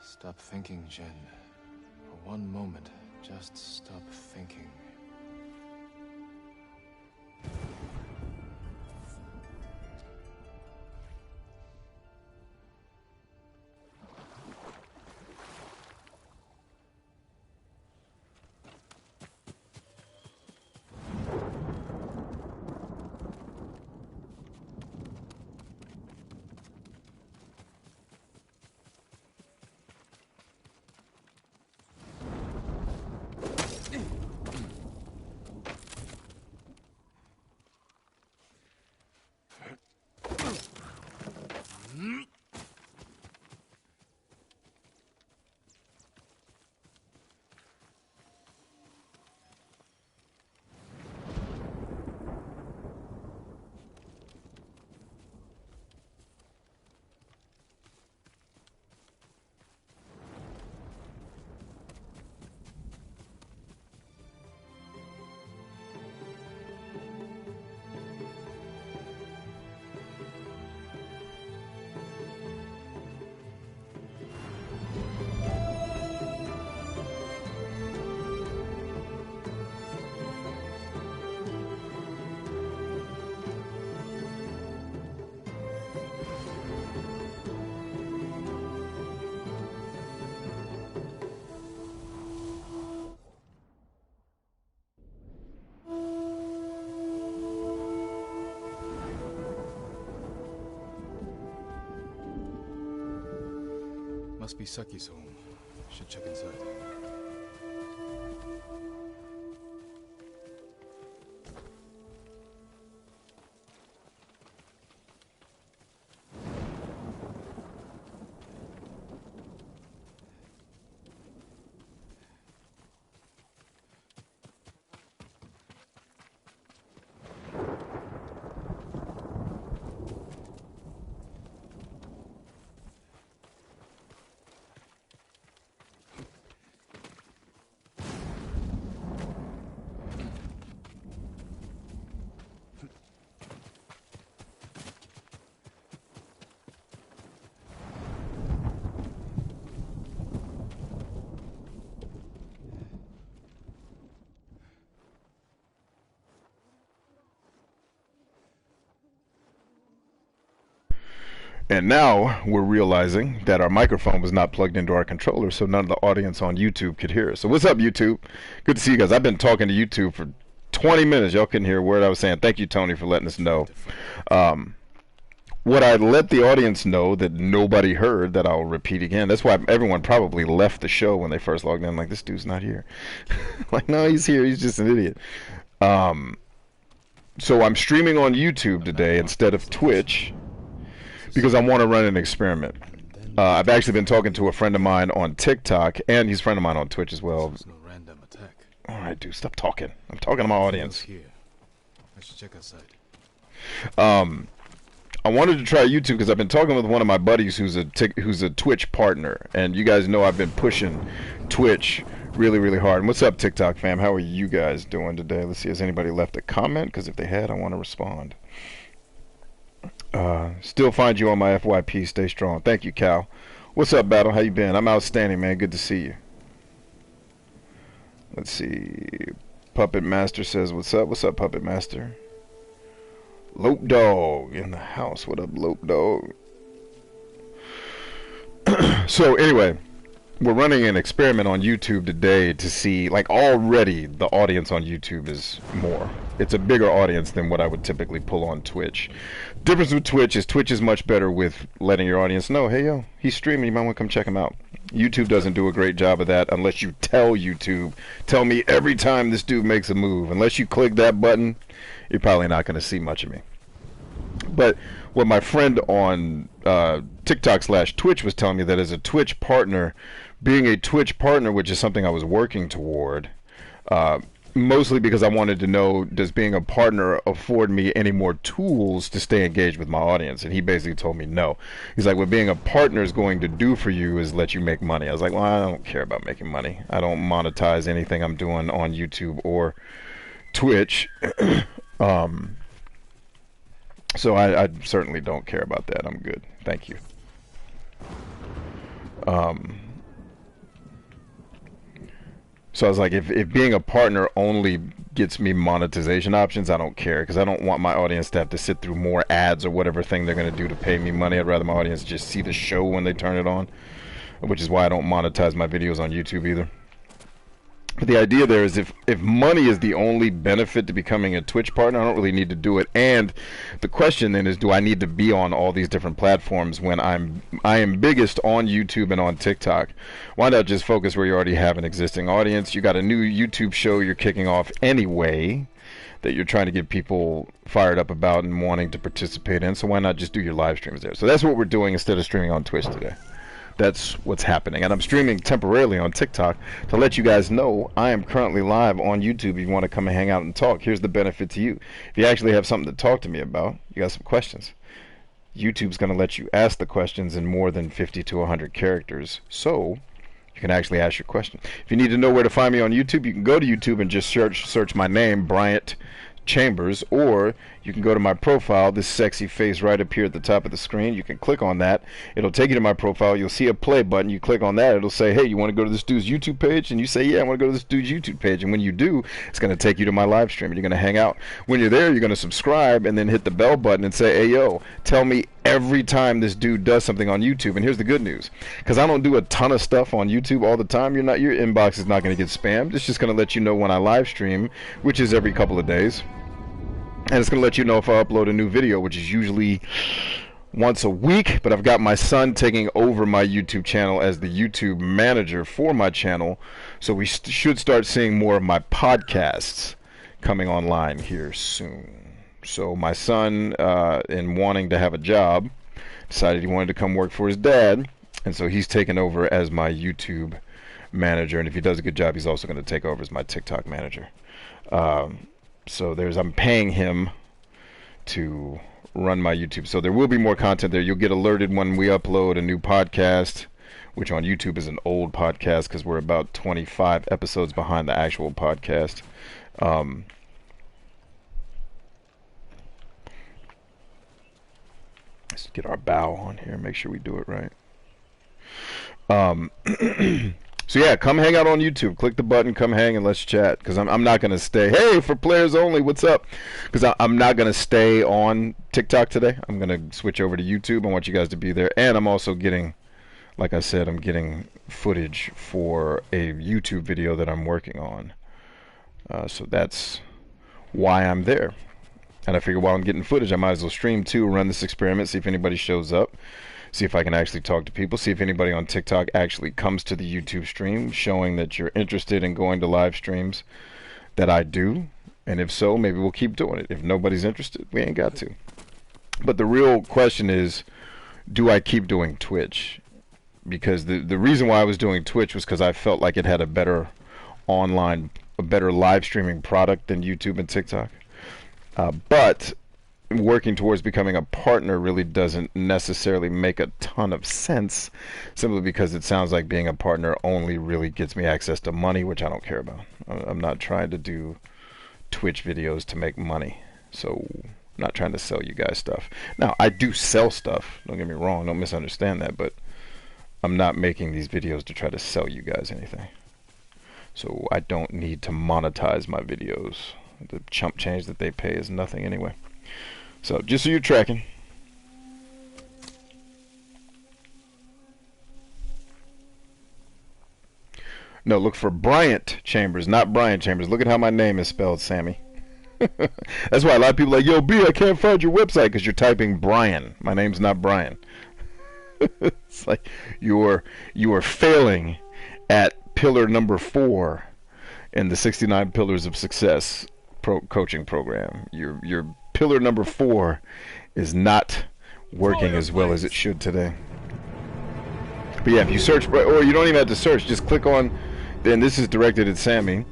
Stop thinking, Jin. For one moment, just stop thinking. Must be Saki's home. Should check inside. And now we're realizing that our microphone was not plugged into our controller, so none of the audience on YouTube could hear us. So what's up, YouTube? Good to see you guys. I've been talking to YouTube for 20 minutes. Y'all couldn't hear a word I was saying. Thank you, Tony, for letting us know. What I let the audience know that nobody heard, that I'll repeat again. That's why everyone probably left the show when they first logged in. Like, this dude's not here. Like, no, he's here. He's just an idiot. So I'm streaming on YouTube today instead of Twitch, because I want to run an experiment. I've actually been talking to a friend of mine on TikTok, and he's a friend of mine on Twitch as well. All right, dude, stop talking. I'm talking to my audience. I should check outside. I wanted to try YouTube because I've been talking with one of my buddies who's a Twitch partner, and you guys know I've been pushing Twitch really, really hard. And what's up, TikTok fam? How are you guys doing today? Let's see, has anybody left a comment? Because if they had, I want to respond. Still find you on my FYP. Stay strong. Thank you, Cal. What's up, Battle? How you been? I'm outstanding, man. Good to see you. Let's see. Puppet Master says, what's up? What's up, Puppet Master? Lope Dog in the house. What up, Lope Dog? So, anyway, we're running an experiment on YouTube today to see, like, already the audience on YouTube is more. It's a bigger audience than what I would typically pull on Twitch. Difference with Twitch is much better with letting your audience know, hey, yo, he's streaming, you might want to come check him out. YouTube doesn't do a great job of that unless you tell YouTube, tell me every time this dude makes a move. Unless you click that button, you're probably not going to see much of me. But what my friend on TikTok/Twitch was telling me that as a Twitch partner, being a Twitch partner, which is something I was working toward, mostly because I wanted to know, does being a partner afford me any more tools to stay engaged with my audience? And he basically told me no. He's like, what being a partner is going to do for you is let you make money. I was like, well, I don't care about making money. I don't monetize anything I'm doing on YouTube or Twitch. So I certainly don't care about that. I'm good. Thank you. So I was like, if being a partner only gets me monetization options, I don't care, because I don't want my audience to have to sit through more ads or whatever thing they're going to do to pay me money. I'd rather my audience just see the show when they turn it on, which is why I don't monetize my videos on YouTube either. But the idea there is if money is the only benefit to becoming a Twitch partner, I don't really need to do it. And the question then is, do I need to be on all these different platforms when I am biggest on YouTube and on TikTok? Why not just focus where you already have an existing audience? You got a new YouTube show you're kicking off anyway that you're trying to get people fired up about and wanting to participate in. So why not just do your live streams there? So that's what we're doing instead of streaming on Twitch today. That's what's happening. And I'm streaming temporarily on TikTok to let you guys know I am currently live on YouTube if you want to come and hang out and talk. Here's the benefit to you. If you actually have something to talk to me about, you got some questions, YouTube's going to let you ask the questions in more than 50 to 100 characters. So you can actually ask your question. If you need to know where to find me on YouTube, you can go to YouTube and just search my name, Bryant Chambers, or you can go to my profile, this sexy face right up here at the top of the screen. You can click on that. It'll take you to my profile. You'll see a play button. You click on that. It'll say, hey, you want to go to this dude's YouTube page? And you say, yeah, I want to go to this dude's YouTube page. And when you do, it's going to take you to my live stream, and you're going to hang out. When you're there, you're going to subscribe and then hit the bell button and say, hey, yo, tell me every time this dude does something on YouTube. And here's the good news, because I don't do a ton of stuff on YouTube all the time, your inbox is not going to get spammed. It's just going to let you know when I live stream, which is every couple of days. And it's going to let you know if I upload a new video, which is usually once a week. But I've got my son taking over my YouTube channel as the YouTube manager for my channel. So we should start seeing more of my podcasts coming online here soon. So my son, in wanting to have a job, decided he wanted to come work for his dad. And so he's taken over as my YouTube manager. And if he does a good job, he's also going to take over as my TikTok manager. So I'm paying him to run my YouTube. So there will be more content there. You'll get alerted when we upload a new podcast, which on YouTube is an old podcast because we're about 25 episodes behind the actual podcast. Let's get our bow on here, make sure we do it right. So yeah, come hang out on YouTube. Click the button, come hang, and let's chat. Because I'm not going to stay, hey, for players only, what's up? Because I'm not going to stay on TikTok today. I'm going to switch over to YouTube. I want you guys to be there. And I'm also getting, like I said, I'm getting footage for a YouTube video that I'm working on. So that's why I'm there. And I figure while I'm getting footage, I might as well stream too, run this experiment, see if anybody shows up. See if I can actually talk to people, see if anybody on TikTok actually comes to the YouTube stream, showing that you're interested in going to live streams that I do. And if so, maybe we'll keep doing it. If nobody's interested, we ain't got to. But the real question is, do I keep doing Twitch? Because the reason why I was doing Twitch was because I felt like it had a better live streaming product than YouTube and TikTok. But working towards becoming a partner really doesn't necessarily make a ton of sense, simply because it sounds like being a partner only really gets me access to money, which I don't care about. I'm not trying to do Twitch videos to make money, so I'm not trying to sell you guys stuff. Now, I do sell stuff, don't get me wrong, don't misunderstand that, but I'm not making these videos to try to sell you guys anything. So I don't need to monetize my videos. The chump change that they pay is nothing anyway. So, just so you're tracking. No, look for Bryant Chambers, not Brian Chambers. Look at how my name is spelled, Sammy. That's why a lot of people are like, yo, B, I can't find your website, because you're typing Brian. My name's not Brian. It's like you are failing at pillar number 4 in the 69 Pillars of Success coaching program. Your pillar number 4 is not working as well as it should today. But yeah, if you search, or you don't even have to search, just click on, then this is directed at Sammy,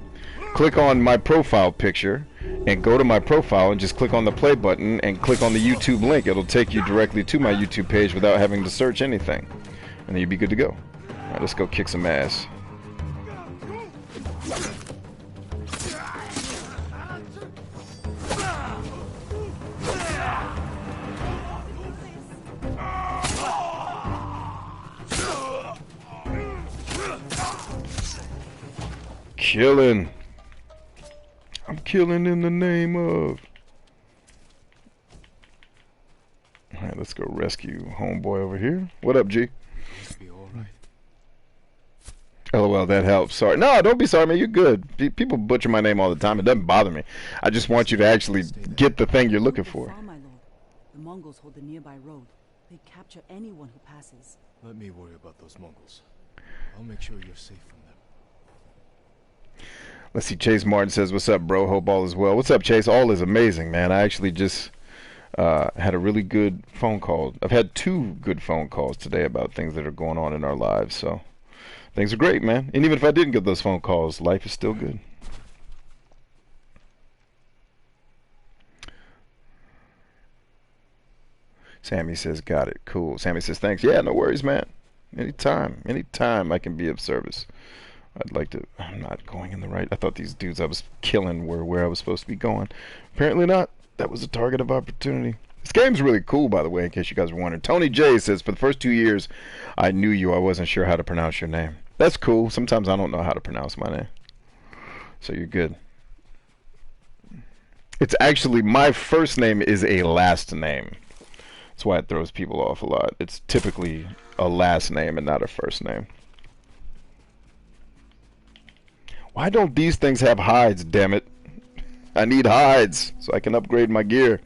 click on my profile picture and go to my profile and just click on the play button and click on the YouTube link. It'll take you directly to my YouTube page without having to search anything, and then you'll be good to go. Alright, let's go kick some ass. Killing. I'm killing in the name of. Alright, let's go rescue homeboy over here. What up, G? Be all right. LOL, that helps. Sorry. No, don't be sorry, man. You're good. People butcher my name all the time. It doesn't bother me. I just want you to actually get the thing you're looking for. My lord. The Mongols hold the nearby road. They capture anyone who passes. Let me worry about those Mongols. I'll make sure you're safe from them. Let's see, Chase Martin says, what's up, bro? Hope all is well. What's up, Chase? All is amazing, man. I actually just had a really good phone call. I've had 2 good phone calls today about things that are going on in our lives, so things are great, man. And even if I didn't get those phone calls, life is still good. Sammy says, got it. Cool. Sammy says, thanks. Yeah, no worries, man. Anytime I can be of service. I'd like to. I'm not going in the right. I thought these dudes I was killing were where I was supposed to be going. Apparently not. That was a target of opportunity. This game's really cool, by the way, in case you guys were wondering. Tony J says, for the first 2 years I knew you, I wasn't sure how to pronounce your name. That's cool. Sometimes I don't know how to pronounce my name. So you're good. It's actually, my first name is a last name. That's why it throws people off a lot. It's typically a last name and not a first name. Why don't these things have hides, damn it? I need hides so I can upgrade my gear.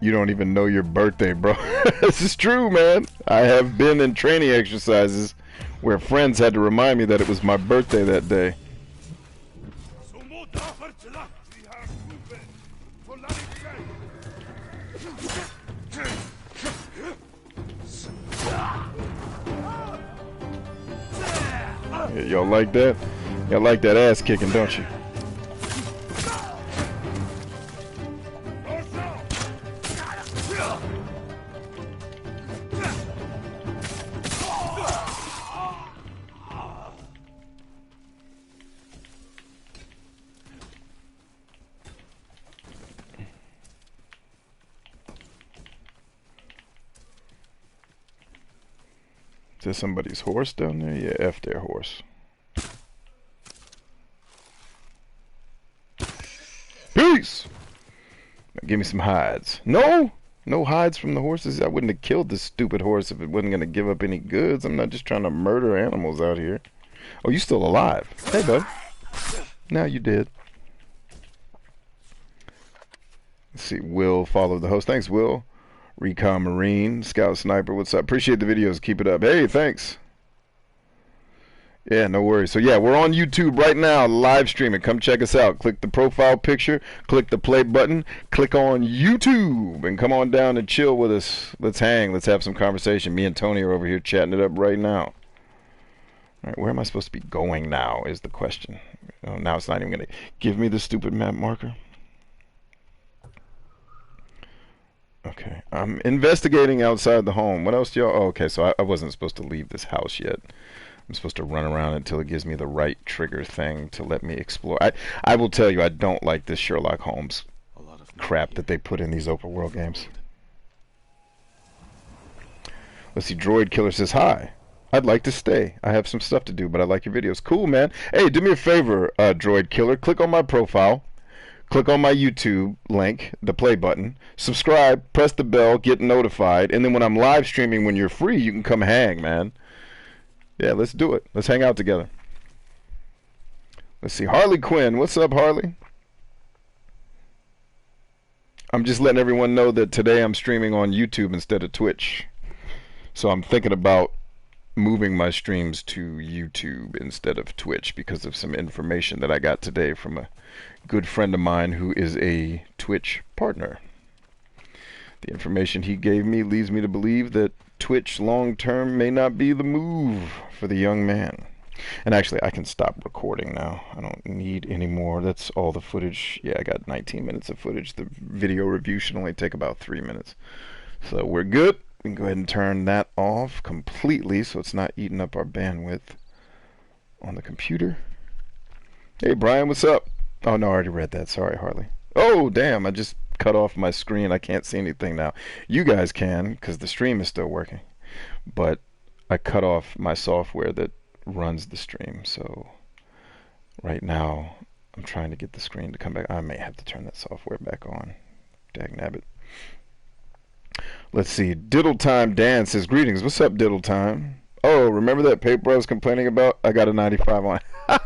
You don't even know your birthday, bro. This is true, man. I have been in training exercises where friends had to remind me that it was my birthday that day. Yeah, y'all like that? Y'all like that ass kicking, don't you? Is there somebody's horse down there? Yeah, F their horse. Peace! Now give me some hides. No! No hides from the horses. I wouldn't have killed this stupid horse if it wasn't going to give up any goods. I'm not just trying to murder animals out here. Oh, you still alive. Hey, bud. Now you did. Let's see. Will follow the host. Thanks, Will. Recon Marine, Scout Sniper, what's up? Appreciate the videos. Keep it up. Hey, thanks. Yeah, no worries. So yeah, we're on YouTube right now, live streaming. Come check us out. Click the profile picture, click the play button, click on YouTube, and come on down and chill with us. Let's hang. Let's have some conversation. Me and Tony are over here chatting it up right now. All right, where am I supposed to be going now is the question. Oh, now it's not even going to give me the stupid map marker. Okay, I'm investigating outside the home. What else do y'all... Oh, okay, so I wasn't supposed to leave this house yet. I'm supposed to run around until it gives me the right trigger thing to let me explore. I will tell you, I don't like this Sherlock Holmes crap that they put in these open world games. Let's see, Droid Killer says, hi. I'd like to stay. I have some stuff to do, but I like your videos. Cool, man. Hey, do me a favor, Droid Killer. Click on my profile. Click on my YouTube link, the play button, subscribe, press the bell, get notified, and then when I'm live streaming, when you're free, you can come hang, man. Yeah, let's do it. Let's hang out together. Let's see, Harley Quinn. What's up, Harley? I'm just letting everyone know that today I'm streaming on YouTube instead of Twitch. So I'm thinking about moving my streams to YouTube instead of Twitch because of some information that I got today from a good friend of mine who is a Twitch partner. The information he gave me leads me to believe that Twitch long-term may not be the move for the young man. And actually, I can stop recording now. I don't need any more. That's all the footage. Yeah, I got 19 minutes of footage. The video review should only take about 3 minutes. So we're good. We can go ahead and turn that off completely so it's not eating up our bandwidth on the computer. Hey, Brian, what's up? Oh, no, I already read that. Sorry, Harley. Oh, damn, I just cut off my screen. I can't see anything now. You guys can, because the stream is still working. But I cut off my software that runs the stream, so right now I'm trying to get the screen to come back. I may have to turn that software back on. Dagnabbit. Let's see. Diddle Time Dan says, greetings. What's up, Diddle Time? Oh, remember that paper I was complaining about? I got a 95 on it. Of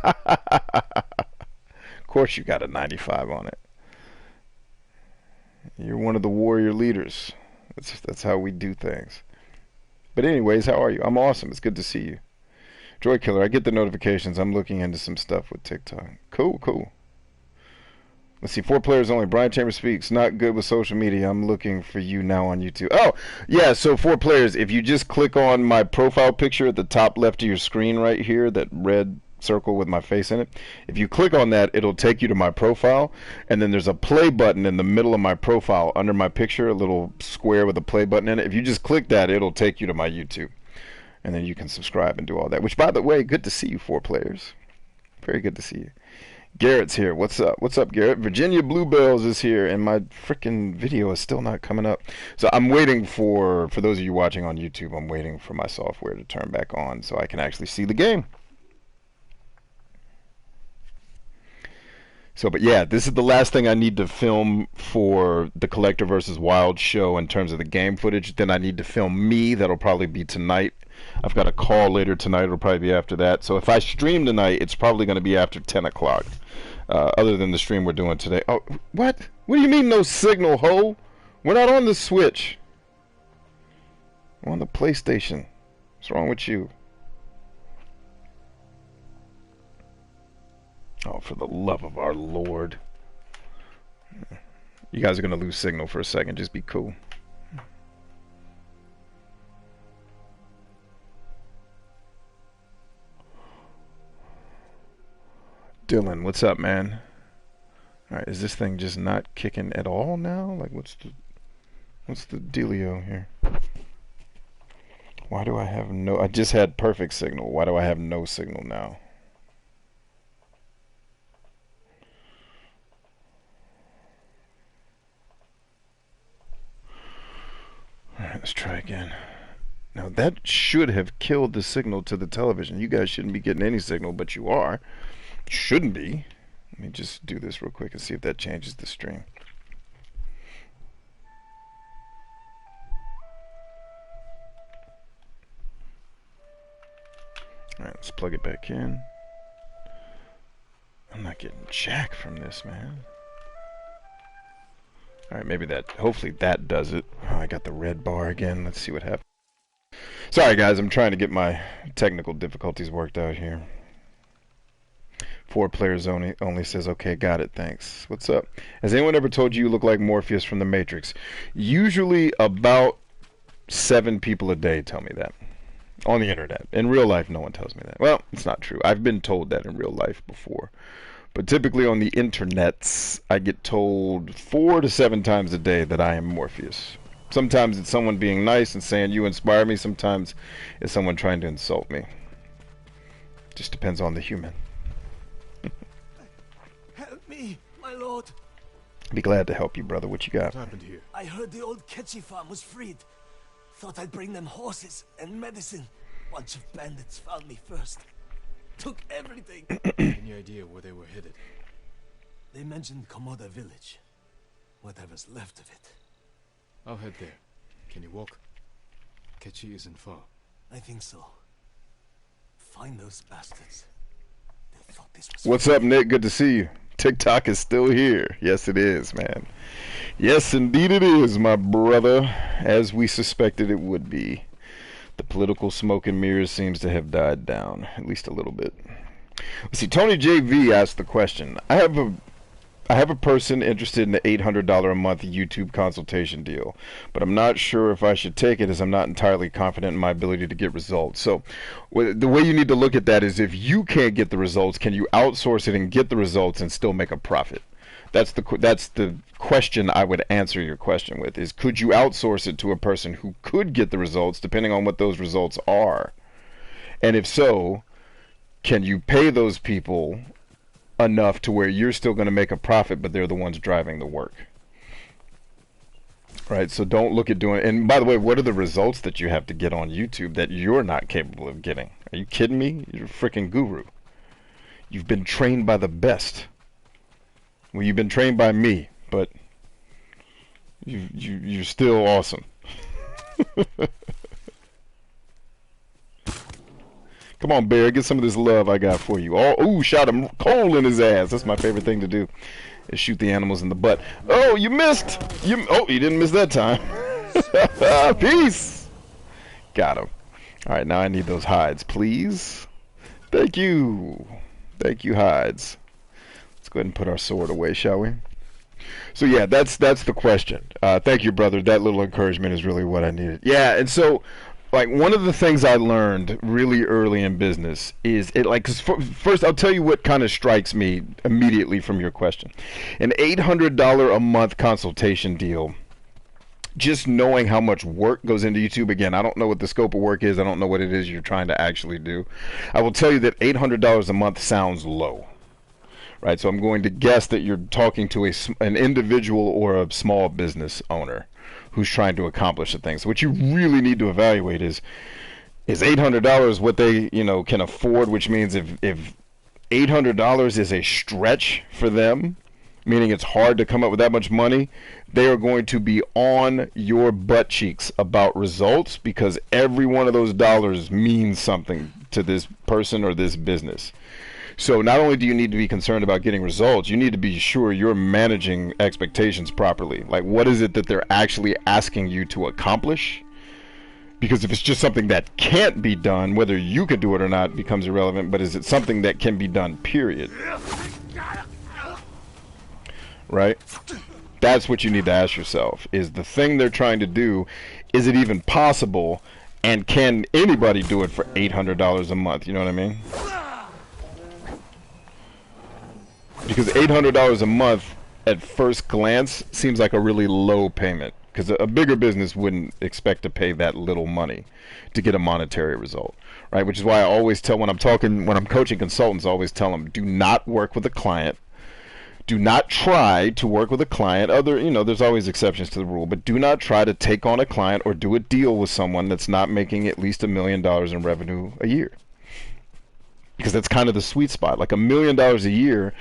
course you got a 95 on it. You're one of the warrior leaders. That's how we do things. But anyways, how are you? I'm awesome. It's good to see you. Joy Killer, I get the notifications. I'm looking into some stuff with TikTok. Cool, cool. Let's see, 4 players only. Brian Chambers speaks. Not good with social media. I'm looking for you now on YouTube. Oh, yeah, so 4 players. If you just click on my profile picture at the top left of your screen right here, that red circle with my face in it, if you click on that, it'll take you to my profile, and then there's a play button in the middle of my profile under my picture, a little square with a play button in it. If you just click that, it'll take you to my YouTube. And then you can subscribe and do all that. Which, by the way, good to see you, 4 players. Very good to see you. Garrett's here. What's up? What's up, Garrett? Virginia Bluebells is here, and my freaking video is still not coming up. So I'm waiting for those of you watching on YouTube, I'm waiting for my software to turn back on so I can actually see the game. So, but yeah, this is the last thing I need to film for the Collector vs. Wild show in terms of the game footage. Then I need to film me. That'll probably be tonight. I've got a call later tonight. It'll probably be after that. So if I stream tonight, it's probably going to be after 10 o'clock. Other than the stream we're doing today. Oh, what? What do you mean no signal, ho? We're not on the Switch. We're on the PlayStation. What's wrong with you? Oh, for the love of our Lord. You guys are going to lose signal for a second. Just be cool. Dylan, what's up, man? Alright, is this thing just not kicking at all now? Like, what's the dealio here? Why do I have no... I just had perfect signal. Why do I have no signal now? Alright, let's try again. Now, that should have killed the signal to the television. You guys shouldn't be getting any signal, but you are. Shouldn't be. Let me just do this real quick and see if that changes the stream. Alright, let's plug it back in. I'm not getting jack from this, man. Alright, maybe that, hopefully that does it. Oh, I got the red bar again. Let's see what happens. Sorry guys, I'm trying to get my technical difficulties worked out here. 4 players only says, okay, got it, thanks. What's up? Has anyone ever told you look like Morpheus from The Matrix? Usually about 7 people a day tell me that. On the internet. In real life, no one tells me that. Well, it's not true. I've been told that in real life before. But typically on the internets, I get told 4 to 7 times a day that I am Morpheus. Sometimes it's someone being nice and saying you inspire me. Sometimes it's someone trying to insult me. Just depends on the human. Help me, my lord. Be glad to help you, brother. What you got? What happened here? I heard the old Ketchy farm was freed. Thought I'd bring them horses and medicine. Bunch of bandits found me first. Took everything. Any idea where they were headed? They mentioned Komoda village. Whatever's left of it. I'll head there. Can you walk? Ketchy isn't far. I think so. Find those bastards. They thought this was... What's up, Nick? Good to see you. TikTok is still here. Yes, it is, man. Yes, indeed it is, my brother. As we suspected it would be. The political smoke and mirrors seems to have died down, at least a little bit. Let's see, Tony JV asked the question. I have I have a person interested in the $800 a month YouTube consultation deal, but I'm not sure if I should take it as I'm not entirely confident in my ability to get results. So the way you need to look at that is, if you can't get the results, can you outsource it and get the results and still make a profit? That's the question I would answer your question with, is could you outsource it to a person who could get the results depending on what those results are? And if so, can you pay those people enough to where you're still going to make a profit, but they're the ones driving the work? Right? So don't look at doing, and by the way, what are the results that you have to get on YouTube that you're not capable of getting? Are you kidding me? You're a freaking guru. You've been trained by the best. Well, you've been trained by me, but you're still awesome. Come on, Bear, get some of this love I got for you. Oh, ooh, shot him cold in his ass. That's my favorite thing to do, is shoot the animals in the butt. Oh, you missed. Oh, you didn't miss that time. Peace. Got him. All right, now I need those hides, please. Thank you. Thank you, hides. Let's go ahead and put our sword away, shall we? So yeah, that's the question. Thank you, brother. That little encouragement is really what I needed. Yeah, and so, like, one of the things I learned really early in business is, cause first I'll tell you what kind of strikes me immediately from your question. An $800 a month consultation deal, just knowing how much work goes into YouTube. Again, I don't know what the scope of work is. I don't know what it is you're trying to actually do. I will tell you that $800 a month sounds low. Right, so I'm going to guess that you're talking to an individual or a small business owner who's trying to accomplish a thing. So what you really need to evaluate is $800 what they can afford, which means if $800 is a stretch for them, meaning it's hard to come up with that much money, they are going to be on your butt cheeks about results, because every one of those dollars means something to this person or this business. So not only do you need to be concerned about getting results, you need to be sure you're managing expectations properly. Like, what is it that they're actually asking you to accomplish? Because if it's just something that can't be done, whether you can do it or not becomes irrelevant, but is it something that can be done, period? Right? That's what you need to ask yourself. Is the thing they're trying to do, is it even possible? And can anybody do it for $800 a month? You know what I mean? Because $800 a month at first glance seems like a really low payment, because a bigger business wouldn't expect to pay that little money to get a monetary result, right? Which is why I always tell, when I'm coaching consultants, I always tell them, do not work with a client. Do not try to work with a client. There's always exceptions to the rule, but do not try to take on a client or do a deal with someone that's not making at least $1 million in revenue a year. Because that's kind of the sweet spot. Like $1 million a year.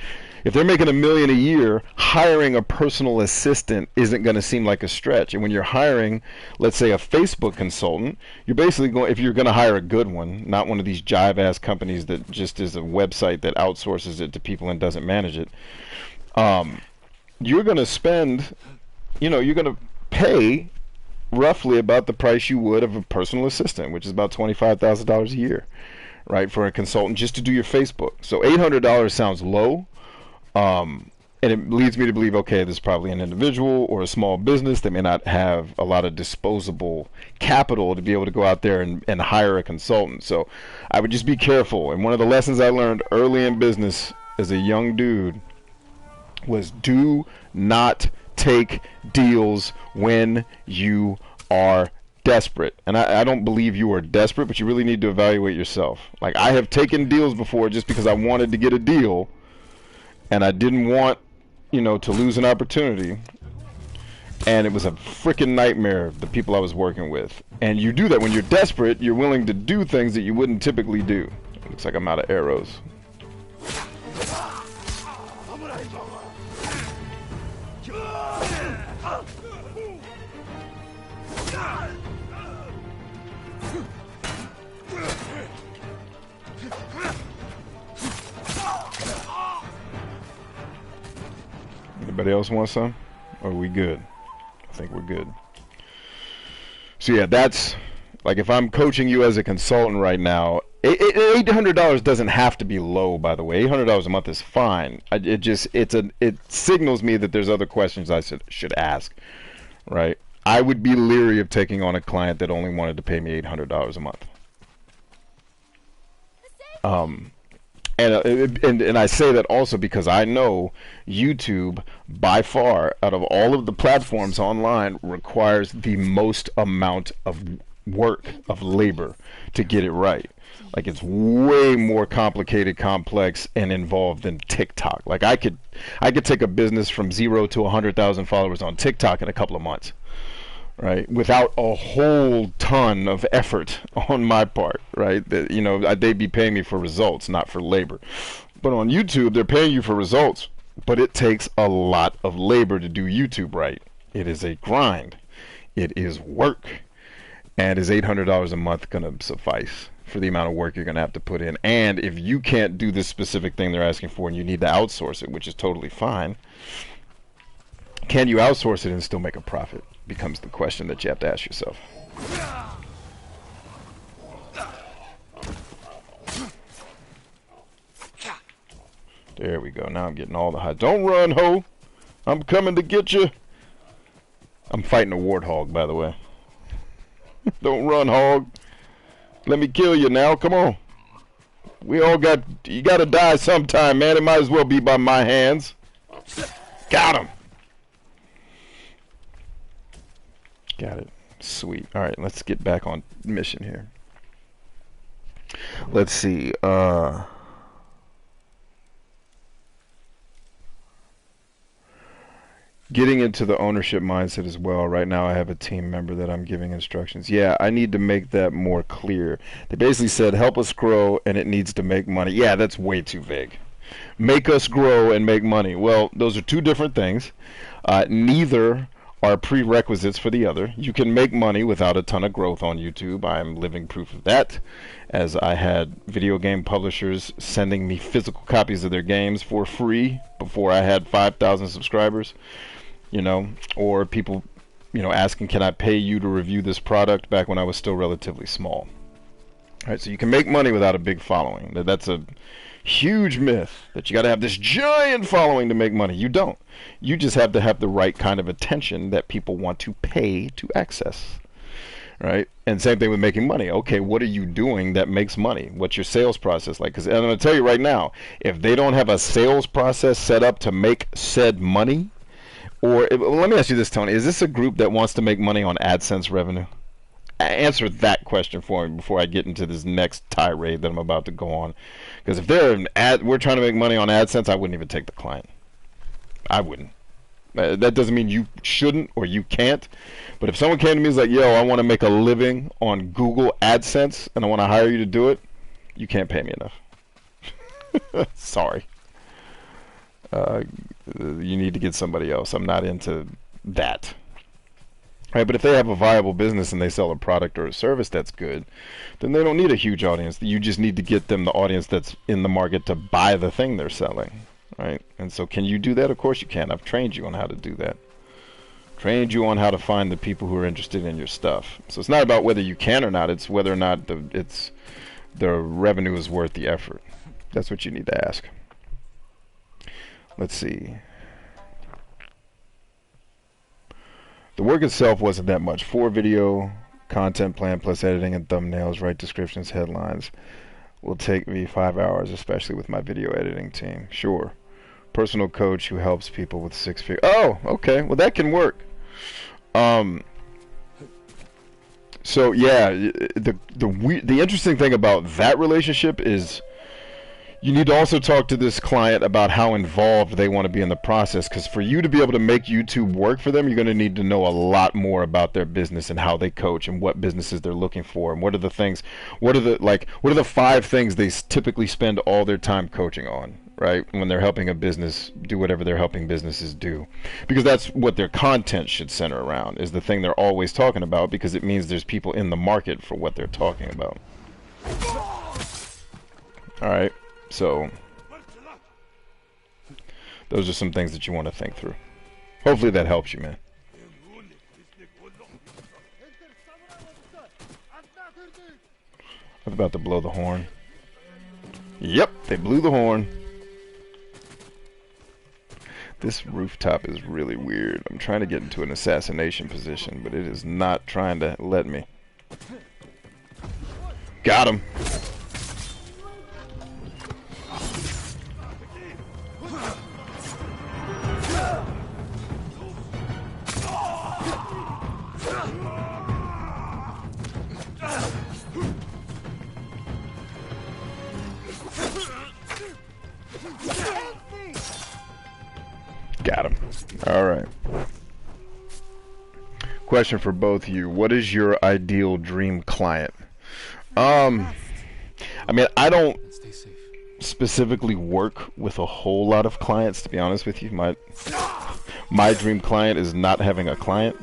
If they're making $1 million a year, hiring a personal assistant isn't going to seem like a stretch. And when you're hiring, let's say, a Facebook consultant, you're basically going, if you're going to hire a good one, not one of these jive-ass companies that just is a website that outsources it to people and doesn't manage it, you're going to spend, you're going to pay roughly about the price you would of a personal assistant, which is about $25,000 a year, right, for a consultant just to do your Facebook. So $800 sounds low. And it leads me to believe, okay, this is probably an individual or a small business. They may not have a lot of disposable capital to be able to go out there and hire a consultant. So I would just be careful. And one of the lessons I learned early in business as a young dude was, do not take deals when you are desperate. And I don't believe you are desperate, but you really need to evaluate yourself. Like, I have taken deals before just because I wanted to get a deal, and I didn't want, to lose an opportunity. And it was a freaking nightmare, the people I was working with. And you do that when you're desperate. You're willing to do things that you wouldn't typically do. It looks like I'm out of arrows. Anybody else want some? Or are we good? I think we're good. So yeah, that's like, if I'm coaching you as a consultant right now, $800 doesn't have to be low, by the way. $800 a month is fine. It signals me that there's other questions I should ask, right? I would be leery of taking on a client that only wanted to pay me $800 a month. And I say that also because I know YouTube, by far, out of all of the platforms online, requires the most amount of work, of labor, to get it right. Like, it's way more complicated, complex, and involved than TikTok. Like, I could take a business from 0 to 100,000 followers on TikTok in a couple of months, right? Without a whole ton of effort on my part, right? That, you know, they'd be paying me for results, not for labor. But on YouTube, they're paying you for results, but it takes a lot of labor to do YouTube right. It is a grind. It is work. And is $800 a month going to suffice for the amount of work you're going to have to put in? And if you can't do this specific thing they're asking for and you need to outsource it, which is totally fine, can you outsource it and still make a profit? Becomes the question that you have to ask yourself. There we go. Now I'm getting all the high. Don't run, ho! I'm coming to get you. I'm fighting a warthog, by the way. Don't run, hog. Let me kill you now. Come on. You gotta die sometime, man. It might as well be by my hands. Got him. Got it. Sweet. Alright, let's get back on mission here. Let's see. Getting into the ownership mindset as well. Right now I have a team member that I'm giving instructions. Yeah, I need to make that more clear. They basically said, help us grow and it needs to make money. Yeah, that's way too vague. Make us grow and make money. Well, those are two different things. Neither are prerequisites for the other. You can make money without a ton of growth on YouTube. I'm living proof of that, as I had video game publishers sending me physical copies of their games for free before I had 5,000 subscribers, you know, or people, you know, asking, can I pay you to review this product, back when I was still relatively small. All right, so you can make money without a big following. That's a huge myth, that you got to have this giant following to make money. You don't. You just have to have the right kind of attention that people want to pay to access, right? And same thing with making money. Okay, what are you doing that makes money? What's your sales process like? Because I'm going to tell you right now, if they don't have a sales process set up to make said money, or let me ask you this, Tony, is this a group that wants to make money on AdSense revenue? Answer that question for me before I get into this next tirade that I'm about to go on. Because if we're trying to make money on AdSense, I wouldn't even take the client. I wouldn't. That doesn't mean you shouldn't or you can't. But if someone came to me and was like, yo, I want to make a living on Google AdSense and I want to hire you to do it, you can't pay me enough. Sorry. You need to get somebody else. I'm not into that. Right, but if they have a viable business and they sell a product or a service that's good, then they don't need a huge audience. You just need to get them the audience that's in the market to buy the thing they're selling, right? And so can you do that? Of course you can. I've trained you on how to do that. Trained you on how to find the people who are interested in your stuff. So it's not about whether you can or not. It's whether or not the revenue is worth the effort. That's what you need to ask. Let's see. The work itself wasn't that much. 4 video content plan plus editing and thumbnails, write descriptions, headlines. Will take me 5 hours, especially with my video editing team. Sure. Personal coach who helps people with 6 figures. Oh, okay. Well, that can work. So yeah, the interesting thing about that relationship is you need to also talk to this client about how involved they want to be in the process, because for you to be able to make YouTube work for them, you're going to need to know a lot more about their business and how they coach and what businesses they're looking for and what are the things, what are the 5 things they typically spend all their time coaching on, right? When they're helping a business do whatever they're helping businesses do, because that's what their content should center around, is the thing they're always talking about, because it means there's people in the market for what they're talking about. All right. So, those are some things that you want to think through. Hopefully that helps you, man. They're about to blow the horn. Yep, they blew the horn. This rooftop is really weird. I'm trying to get into an assassination position, but it is not trying to let me. Got him. Got him. All right. Question for both of you. What is your ideal dream client? I mean, I don't specifically work with a whole lot of clients, to be honest with you. My dream client is not having a client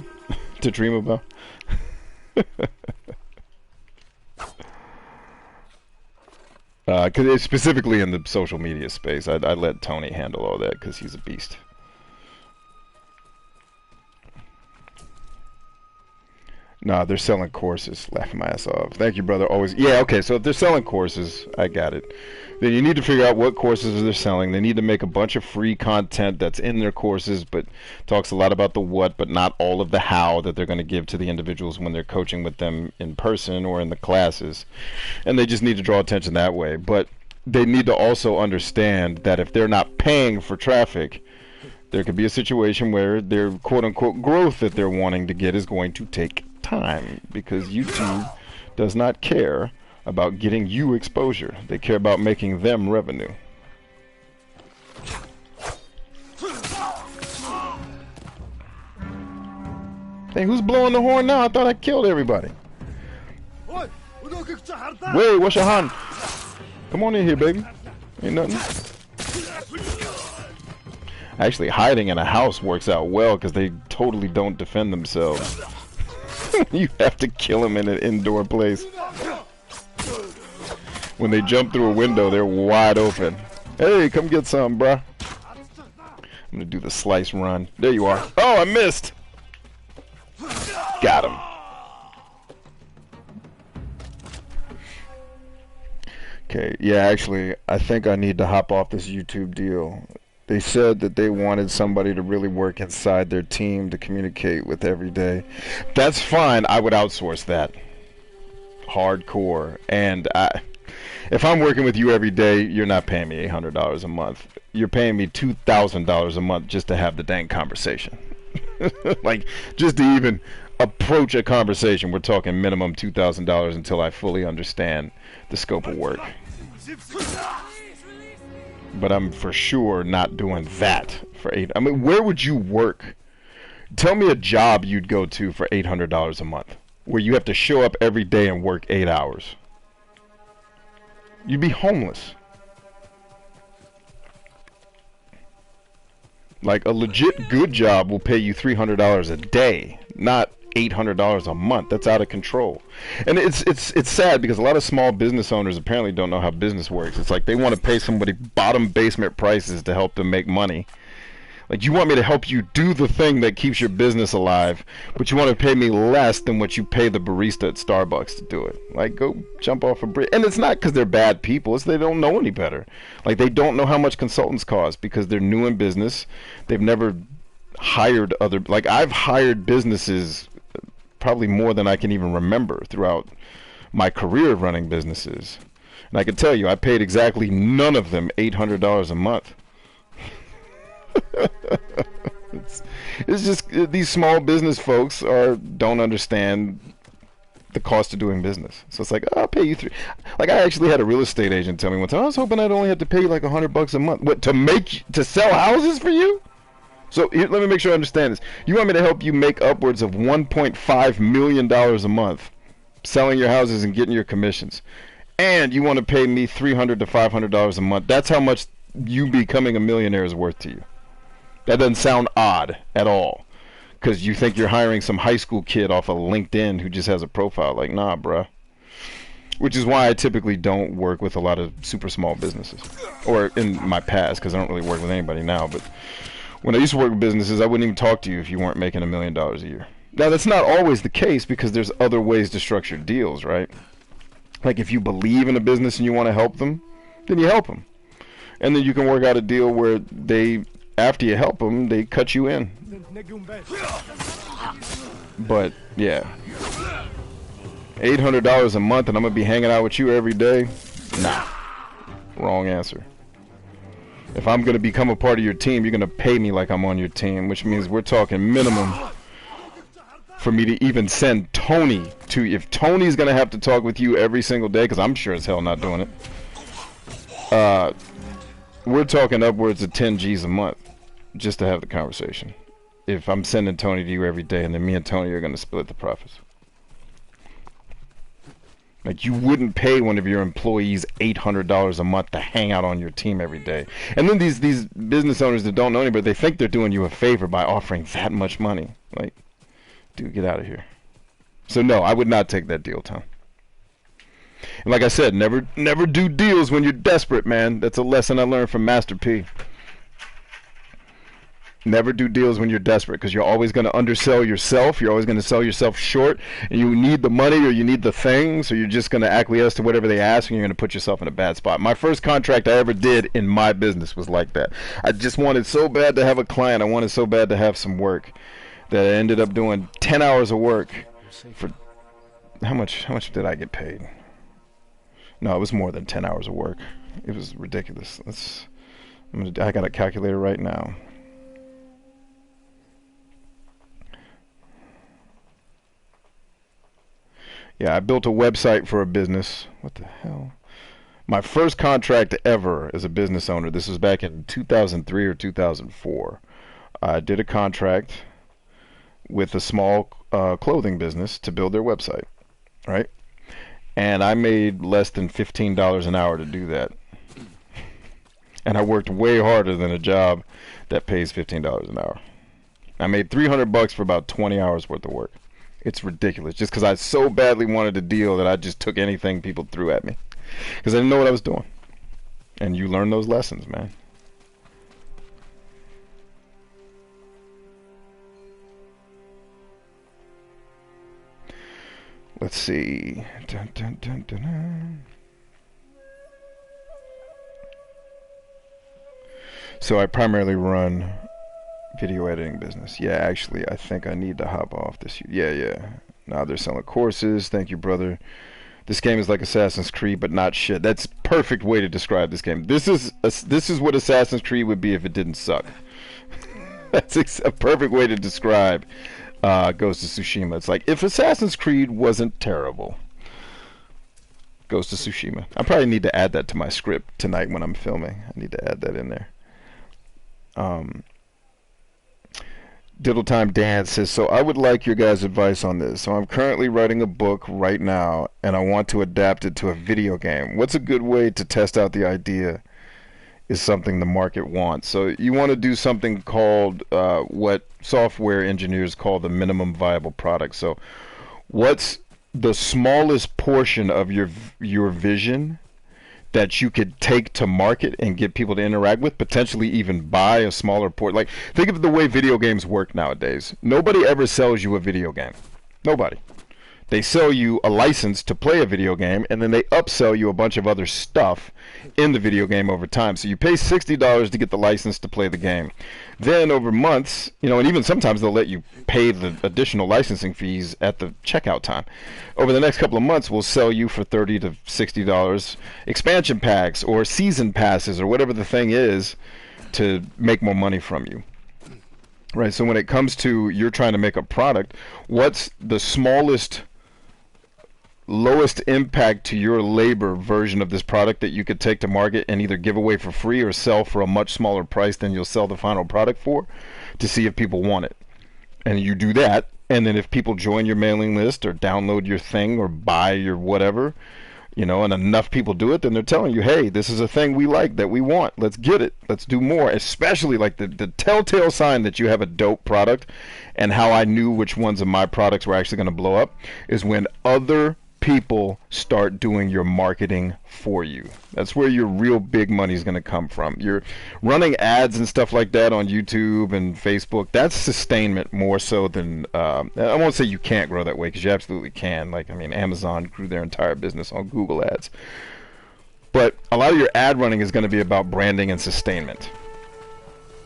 to dream about. Cause it's specifically in the social media space. I let Tony handle all that because he's a beast. Nah, they're selling courses. Laughing my ass off. Thank you, brother. Always. Yeah, okay, so if they're selling courses, I got it. Then you need to figure out what courses they're selling. They need to make a bunch of free content that's in their courses, but talks a lot about the what, but not all of the how that they're going to give to the individuals when they're coaching with them in person or in the classes. And they just need to draw attention that way. But they need to also understand that if they're not paying for traffic, there could be a situation where their quote-unquote growth that they're wanting to get is going to take time, because YouTube does not care about getting you exposure. They care about making them revenue. Hey, who's blowing the horn now? I thought I killed everybody. Wait, what's your hand? Come on in here, baby. Ain't nothing. Actually, hiding in a house works out well because they totally don't defend themselves. You have to kill them in an indoor place. When they jump through a window, they're wide open. Hey, come get some, bruh. I'm gonna do the slice run. There you are. Oh, I missed. Got him. Okay, yeah, actually, I think I need to hop off this YouTube deal. They said that they wanted somebody to really work inside their team to communicate with every day. That's fine. I would outsource that. Hardcore. And if I'm working with you every day, you're not paying me $800 a month. You're paying me $2,000 a month just to have the dang conversation. Like, just to even approach a conversation, we're talking minimum $2,000 until I fully understand the scope of work. But I'm for sure not doing that for $800. I mean, where would you work? Tell me a job you'd go to for $800 a month, where you have to show up every day and work 8 hours. You'd be homeless. Like, a legit good job will pay you $300 a day, not $800 a month. That's out of control. And it's sad because a lot of small business owners apparently don't know how business works. It's like they want to pay somebody bottom basement prices to help them make money. Like, you want me to help you do the thing that keeps your business alive, but you want to pay me less than what you pay the barista at Starbucks to do it. Like, go jump off a bridge. And it's not because they're bad people. It's they don't know any better. Like, they don't know how much consultants cost because they're new in business. They've never hired other... Like, I've hired businesses probably more than I can even remember throughout my career of running businesses. And I can tell you, I paid exactly none of them $800 a month. It's just these small business folks don't understand the cost of doing business. So it's like, oh, I'll pay you like, I actually had a real estate agent tell me one time, I was hoping I'd only have to pay you like $100 a month. What, to sell houses for you? So here, let me make sure I understand this. You want me to help you make upwards of $1.5 million a month selling your houses and getting your commissions, and you want to pay me $300 to $500 a month. That's how much you becoming a millionaire is worth to you. That doesn't sound odd at all, because you think you're hiring some high school kid off of LinkedIn who just has a profile. Like, nah, bruh. Which is why I typically don't work with a lot of super small businesses, or in my past, because I don't really work with anybody now. But when I used to work with businesses, I wouldn't even talk to you if you weren't making $1 million a year. Now, that's not always the case, because there's other ways to structure deals, right? Like if you believe in a business and you want to help them, then you help them. And then you can work out a deal where they, after you help them, they cut you in. But yeah, $800 a month and I'm gonna be hanging out with you every day? Nah, wrong answer. If I'm gonna become a part of your team, you're gonna pay me like I'm on your team, which means we're talking minimum for me to even send Tony to. If Tony's gonna have to talk with you every single day, because I'm sure as hell not doing it, we're talking upwards of 10 G's a month just to have the conversation. If I'm sending Tony to you every day, and then me and Tony are gonna split the profits. Like, you wouldn't pay one of your employees $800 a month to hang out on your team every day. And then these business owners that don't know anybody, they think they're doing you a favor by offering that much money. Like, dude, get out of here. So no, I would not take that deal, Tom. And like I said, never do deals when you're desperate, man. That's a lesson I learned from Master P. Never do deals when you're desperate, because you're always going to undersell yourself. You're always going to sell yourself short, and you need the money or you need the thing, so you're just going to acquiesce to whatever they ask, and you're going to put yourself in a bad spot. My first contract I ever did in my business was like that. I just wanted so bad to have a client. I wanted so bad to have some work that I ended up doing 10 hours of work for how much did I get paid? No, it was more than 10 hours of work. It was ridiculous. I got a calculator right now. Yeah, I built a website for a business. What the hell? My first contract ever as a business owner, this was back in 2003 or 2004. I did a contract with a small clothing business to build their website, right? And I made less than $15 an hour to do that. And I worked way harder than a job that pays $15 an hour. I made $300 for about 20 hours worth of work. It's ridiculous, just because I so badly wanted a deal that I just took anything people threw at me, because I didn't know what I was doing. And you learn those lessons, man. Let's see. Dun, dun, dun, dun, dun. So I primarily run video editing business. Yeah, actually, I think I need to hop off this. Yeah. Now they're selling courses. Thank you, brother. This game is like Assassin's Creed, but not shit. That's perfect way to describe this game. This is what Assassin's Creed would be if it didn't suck. That's a perfect way to describe Ghost of Tsushima. It's like if Assassin's Creed wasn't terrible. Ghost of Tsushima. I probably need to add that to my script tonight when I'm filming. I need to add that in there. Diddle Time Dan says, so I would like your guys' advice on this. So I'm currently writing a book right now, and I want to adapt it to a video game. What's a good way to test out the idea is something the market wants? So you want to do something called what software engineers call the minimum viable product. So what's the smallest portion of your vision that you could take to market and get people to interact with, potentially even buy a smaller port. Like, think of the way video games work nowadays. Nobody ever sells you a video game. Nobody. They sell you a license to play a video game, and then they upsell you a bunch of other stuff in the video game over time. So you pay $60 to get the license to play the game. Then over months, and even sometimes they'll let you pay the additional licensing fees at the checkout time. Over the next couple of months, we'll sell you for $30 to $60 expansion packs or season passes or whatever the thing is to make more money from you. Right, so when it comes to you're trying to make a product, what's the lowest impact to your labor version of this product that you could take to market and either give away for free or sell for a much smaller price than you'll sell the final product for, to see if people want it. And you do that, and then if people join your mailing list or download your thing or buy your whatever, and enough people do it, then they're telling you, hey, this is a thing we like, that we want, let's get it, let's do more. Especially like the telltale sign that you have a dope product, and how I knew which ones of my products were actually going to blow up is when other people start doing your marketing for you. That's where your real big money is going to come from. You're running ads and stuff like that on YouTube and Facebook. That's sustainment more so than I won't say you can't grow that way, because you absolutely can. Like, I mean, Amazon grew their entire business on Google ads. But a lot of your ad running is going to be about branding and sustainment.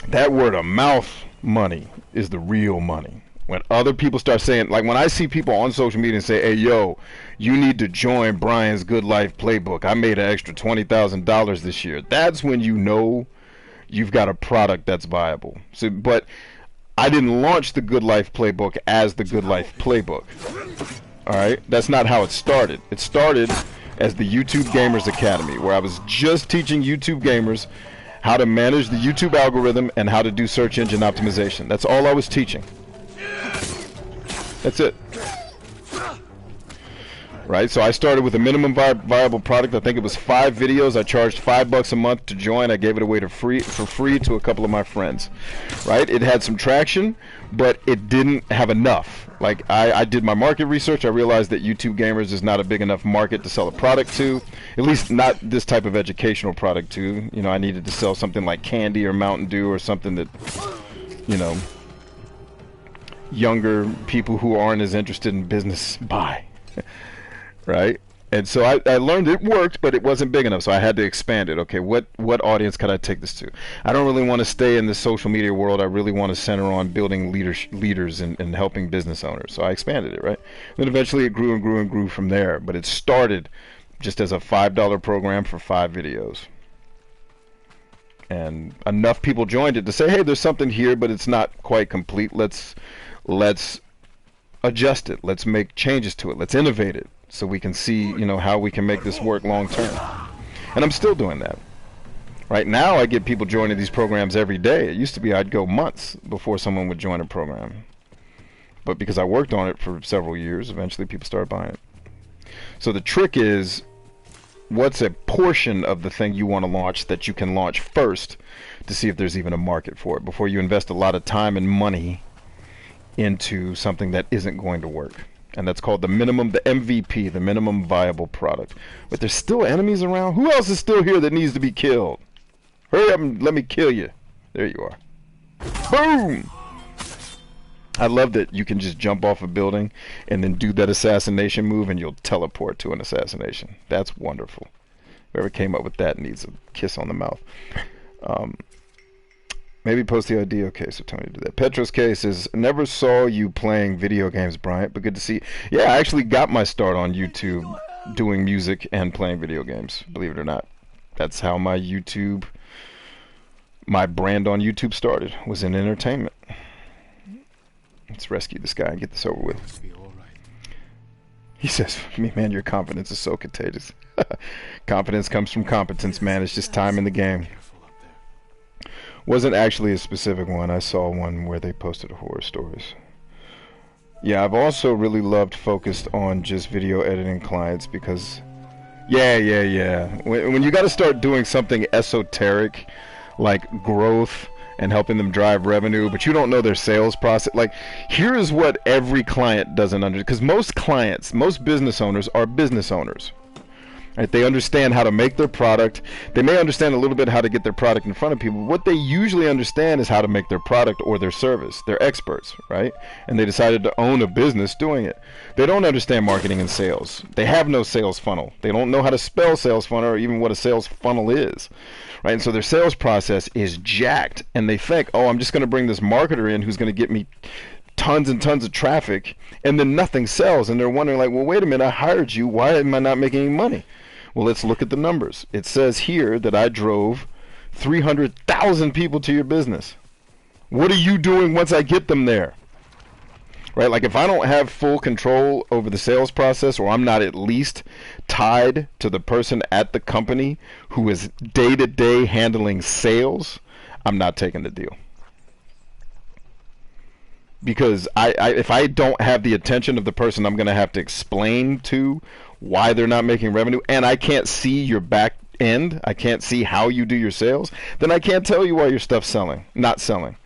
That word of mouth money is the real money. When other people start saying, like when I see people on social media and say, hey, yo, you need to join Brian's Good Life Playbook. I made an extra $20,000 this year. That's when you know you've got a product that's viable. So, but I didn't launch the Good Life Playbook as the Good Life Playbook. All right? That's not how it started. It started as the YouTube Gamers Academy, where I was just teaching YouTube gamers how to manage the YouTube algorithm and how to do search engine optimization. That's all I was teaching. That's it. Right, so I started with a minimum viable product. I think it was 5 videos. I charged $5 a month to join. I gave it away for free to a couple of my friends. Right, it had some traction, but it didn't have enough. Like, I did my market research. I realized that YouTube gamers is not a big enough market to sell a product to, at least not this type of educational product to. You know, I needed to sell something like candy or Mountain Dew or something that, you know, younger people who aren't as interested in business buy. Right? And so I learned it worked, but it wasn't big enough, so I had to expand it. Okay, what audience could I take this to? I don't really want to stay in the social media world. I really want to center on building leaders and helping business owners. So I expanded it, right? Then eventually it grew and grew and grew from there. But it started just as a $5 program for 5 videos. And enough people joined it to say, hey, there's something here, but it's not quite complete. Let's adjust it. Let's make changes to it. Let's innovate it, so we can see, you know, how we can make this work long term. And I'm still doing that. Right now I get people joining these programs every day. It used to be I'd go months before someone would join a program. But because I worked on it for several years, eventually people started buying it. So the trick is, what's a portion of the thing you want to launch that you can launch first to see if there's even a market for it before you invest a lot of time and money into something that isn't going to work. And that's called the MVP, the minimum viable product. But there's still enemies around. Who else is still here that needs to be killed? Hurry up and let me kill you. There you are. Boom! I love that you can just jump off a building and then do that assassination move and you'll teleport to an assassination. That's wonderful. Whoever came up with that needs a kiss on the mouth. Maybe post the ID. Okay, so Tony did that. Petros K says, never saw you playing video games, Bryant, but good to see you. Yeah, I actually got my start on YouTube doing music and playing video games, believe it or not. That's how my brand on YouTube started, was in entertainment. Let's rescue this guy and get this over with. He says, me, man, your confidence is so contagious. Confidence comes from competence, man. It's just time in the game. Wasn't actually a specific one. I saw one where they posted horror stories. Yeah, I've also really loved focused on just video editing clients because, yeah. When you got to start doing something esoteric like growth and helping them drive revenue, but you don't know their sales process. Like, here is what every client doesn't understand, because most business owners are business owners. Right? They understand how to make their product. They may understand a little bit how to get their product in front of people. What they usually understand is how to make their product or their service. They're experts, right? And they decided to own a business doing it. They don't understand marketing and sales. They have no sales funnel. They don't know how to spell sales funnel or even what a sales funnel is. Right? And so their sales process is jacked. And they think, oh, I'm just going to bring this marketer in who's going to get me tons and tons of traffic, and then nothing sells. And they're wondering, like, well, wait a minute, I hired you. Why am I not making any money? Well, let's look at the numbers. It says here that I drove 300,000 people to your business. What are you doing once I get them there? Right? Like, if I don't have full control over the sales process, or I'm not at least tied to the person at the company who is day-to-day handling sales, I'm not taking the deal. Because if I don't have the attention of the person I'm going to have to explain to why they're not making revenue, and I can't see your back end, I can't see how you do your sales, then I can't tell you why your stuff's not selling.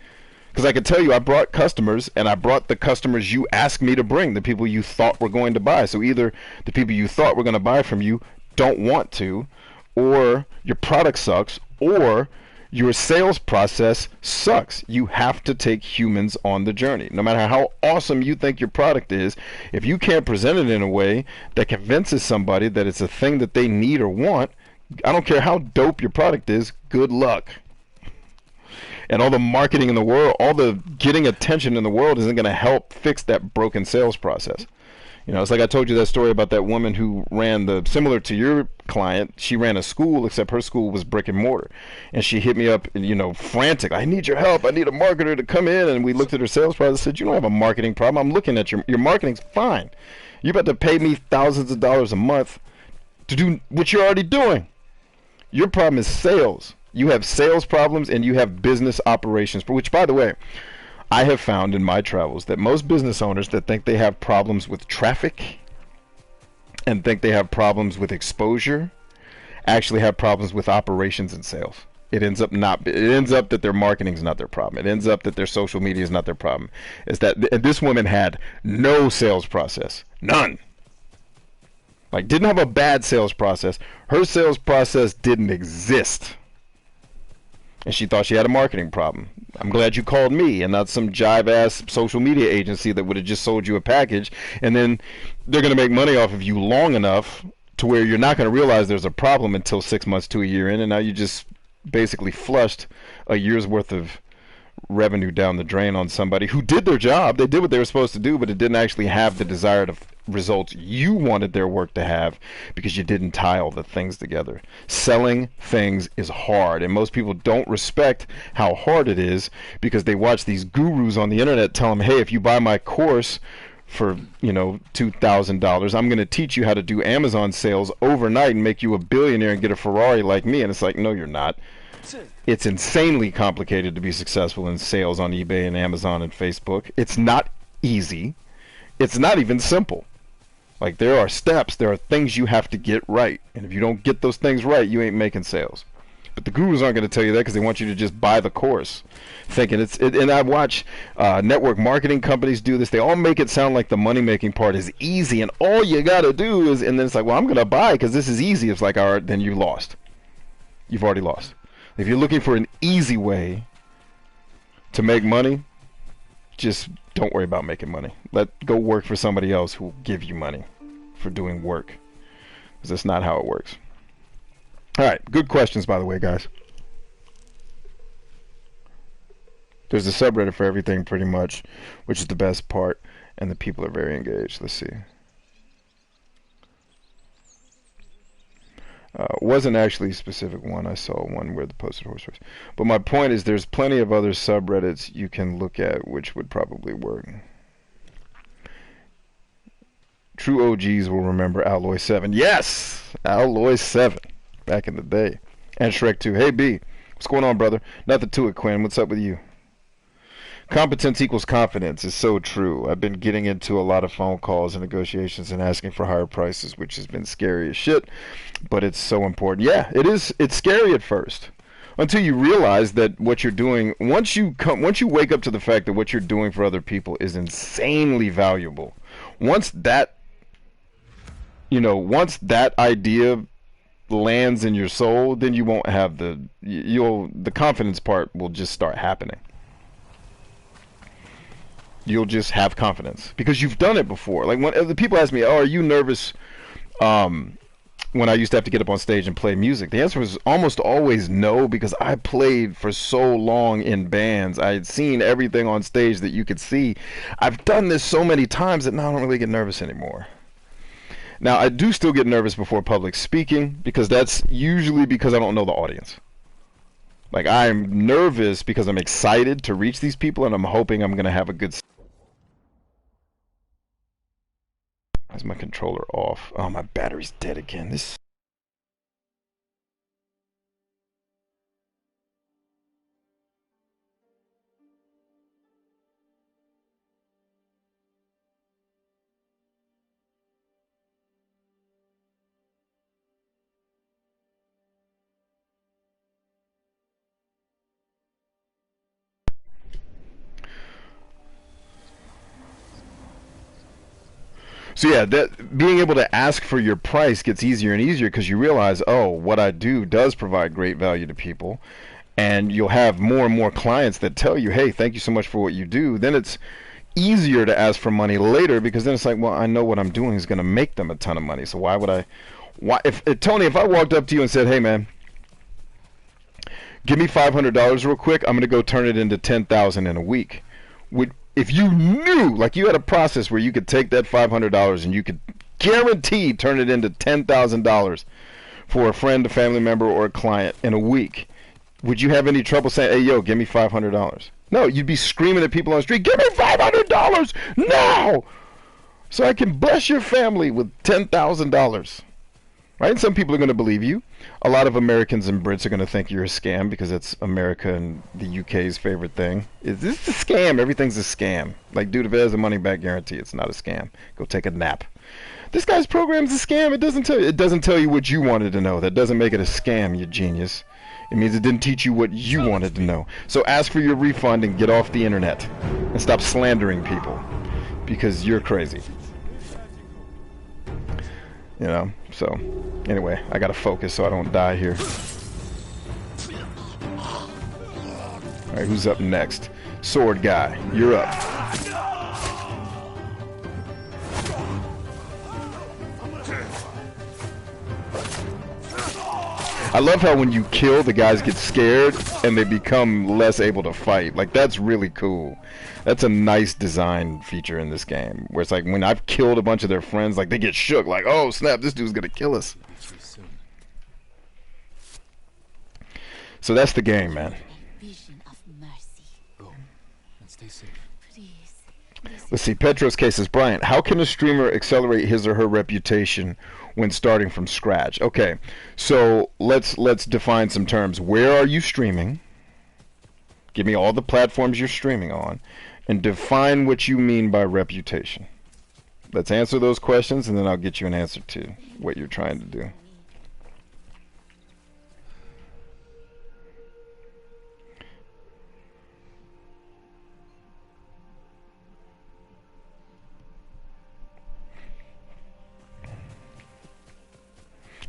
Because I could tell you I brought customers, and I brought the customers you asked me to bring, the people you thought were going to buy. So either the people you thought were going to buy from you don't want to, or your product sucks, or your sales process sucks. You have to take humans on the journey. No matter how awesome you think your product is, if you can't present it in a way that convinces somebody that it's a thing that they need or want, I don't care how dope your product is, good luck. And all the marketing in the world, all the getting attention in the world isn't going to help fix that broken sales process. You know, it's like I told you that story about that woman who ran similar to your client, she ran a school, except her school was brick and mortar. And she hit me up, you know, frantic. I need your help. I need a marketer to come in. And we looked at her sales process and said, you don't have a marketing problem. I'm looking at your marketing's fine. You're about to pay me thousands of dollars a month to do what you're already doing. Your problem is sales. You have sales problems and you have business operations, which, by the way, I have found in my travels that most business owners that think they have problems with traffic and think they have problems with exposure actually have problems with operations and sales. It ends up that their marketing is not their problem. It ends up that their social media is not their problem. Is that this woman had no sales process. None. Like, didn't have a bad sales process. Her sales process didn't exist. And she thought she had a marketing problem. I'm glad you called me and not some jive-ass social media agency that would have just sold you a package, and then they're going to make money off of you long enough to where you're not going to realize there's a problem until 6 months to a year in, and now you just basically flushed a year's worth of revenue down the drain on somebody who did their job. They did what they were supposed to do, but it didn't actually have the desired results you wanted their work to have because you didn't tie all the things together. Selling things is hard, and most people don't respect how hard it is because they watch these gurus on the internet tell them, hey, if you buy my course for, you know, $2,000, I'm going to teach you how to do Amazon sales overnight and make you a billionaire and get a Ferrari like me. And it's like, no, you're not. It's insanely complicated to be successful in sales on eBay and Amazon and Facebook. It's not easy. It's not even simple. Like, there are steps, there are things you have to get right. And if you don't get those things right, you ain't making sales. But the gurus aren't going to tell you that because they want you to just buy the course. Thinking and I watch network marketing companies do this. They all make it sound like the money-making part is easy and all you got to do is, and then it's like, well, I'm going to buy because this is easy. It's like, all right, then you lost. You've already lost. If you're looking for an easy way to make money, just don't worry about making money. Go work for somebody else who will give you money for doing work. Because that's not how it works. Alright, good questions, by the way, guys. There's a subreddit for everything, pretty much, which is the best part, and the people are very engaged. Let's see. Wasn't actually a specific one. I saw one where the posted horse race. But my point is there's plenty of other subreddits you can look at which would probably work. True OGs will remember Alloy 7. Yes! Alloy 7. Back in the day. And Shrek 2. Hey, B. What's going on, brother? Nothing to it, Quinn. What's up with you? Competence equals confidence is so true. I've been getting into a lot of phone calls and negotiations and asking for higher prices, which has been scary as shit, but it's so important. Yeah, it is. It's scary at first until you realize that what you're doing, once you wake up to the fact that what you're doing for other people is insanely valuable. Once that idea lands in your soul, then you won't have the confidence part will just start happening. You'll just have confidence because you've done it before. Like, when the people ask me, "Oh, are you nervous?" When I used to have to get up on stage and play music, the answer was almost always no, because I played for so long in bands. I had seen everything on stage that you could see. I've done this so many times that now I don't really get nervous anymore. Now, I do still get nervous before public speaking because that's usually because I don't know the audience. Like, I'm nervous because I'm excited to reach these people and I'm hoping I'm going to have a good... Why is my controller off? Oh, my battery's dead again. This... So yeah, that being able to ask for your price gets easier and easier because you realize, oh, what I do does provide great value to people, and you'll have more and more clients that tell you, hey, thank you so much for what you do. Then it's easier to ask for money later because then it's like, well, I know what I'm doing is going to make them a ton of money. So why would I? Why if Tony, if I walked up to you and said, hey man, give me $500 real quick, I'm going to go turn it into 10,000 in a week. If you knew, like you had a process where you could take that $500 and you could guarantee turn it into $10,000 for a friend, a family member, or a client in a week, would you have any trouble saying, hey, yo, give me $500? No, you'd be screaming at people on the street, give me $500 now so I can bless your family with $10,000. Right? And some people are going to believe you. A lot of Americans and Brits are going to think you're a scam because it's America and the UK's favorite thing. This is a scam. Everything's a scam. Like, dude, if it has a money back guarantee, it's not a scam. Go take a nap. This guy's program's a scam. It doesn't tell you. It doesn't tell you what you wanted to know. That doesn't make it a scam, you genius. It means it didn't teach you what you wanted to know. So ask for your refund and get off the internet and stop slandering people because you're crazy. You know, so anyway, I gotta focus so I don't die here. Alright, who's up next? Sword guy, you're up. I love how when you kill, the guys get scared and they become less able to fight. Like, that's really cool. That's a nice design feature in this game, where it's like when I've killed a bunch of their friends, like they get shook, like, oh snap, this dude's gonna kill us. So that's the game, man. Let's see, Petro's case is, Brian, how can a streamer accelerate his or her reputation when starting from scratch? Okay, so let's define some terms. Where are you streaming? Give me all the platforms you're streaming on, and define what you mean by reputation. Let's answer those questions, and then I'll get you an answer to what you're trying to do.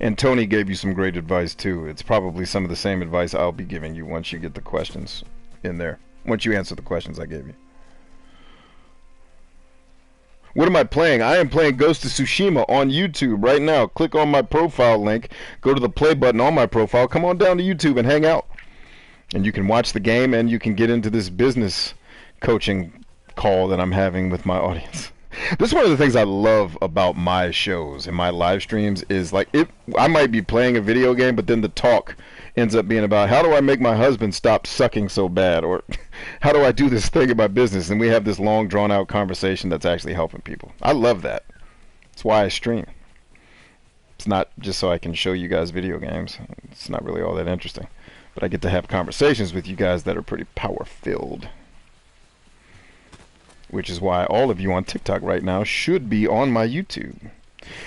And Tony gave you some great advice too. It's probably some of the same advice I'll be giving you once you get the questions in there. Once you answer the questions I gave you. What am I playing? I am playing Ghost of Tsushima on YouTube right now. Click on my profile link. Go to the play button on my profile. Come on down to YouTube and hang out. And you can watch the game and you can get into this business coaching call that I'm having with my audience. This is one of the things I love about my shows and my live streams is like I might be playing a video game, but then the talk ends up being about how do I make my husband stop sucking so bad, or how do I do this thing in my business, and we have this long drawn out conversation that's actually helping people. I love that. That's why I stream. It's not just so I can show you guys video games. It's not really all that interesting, but I get to have conversations with you guys that are pretty power filled. Which is why all of you on TikTok right now should be on my YouTube.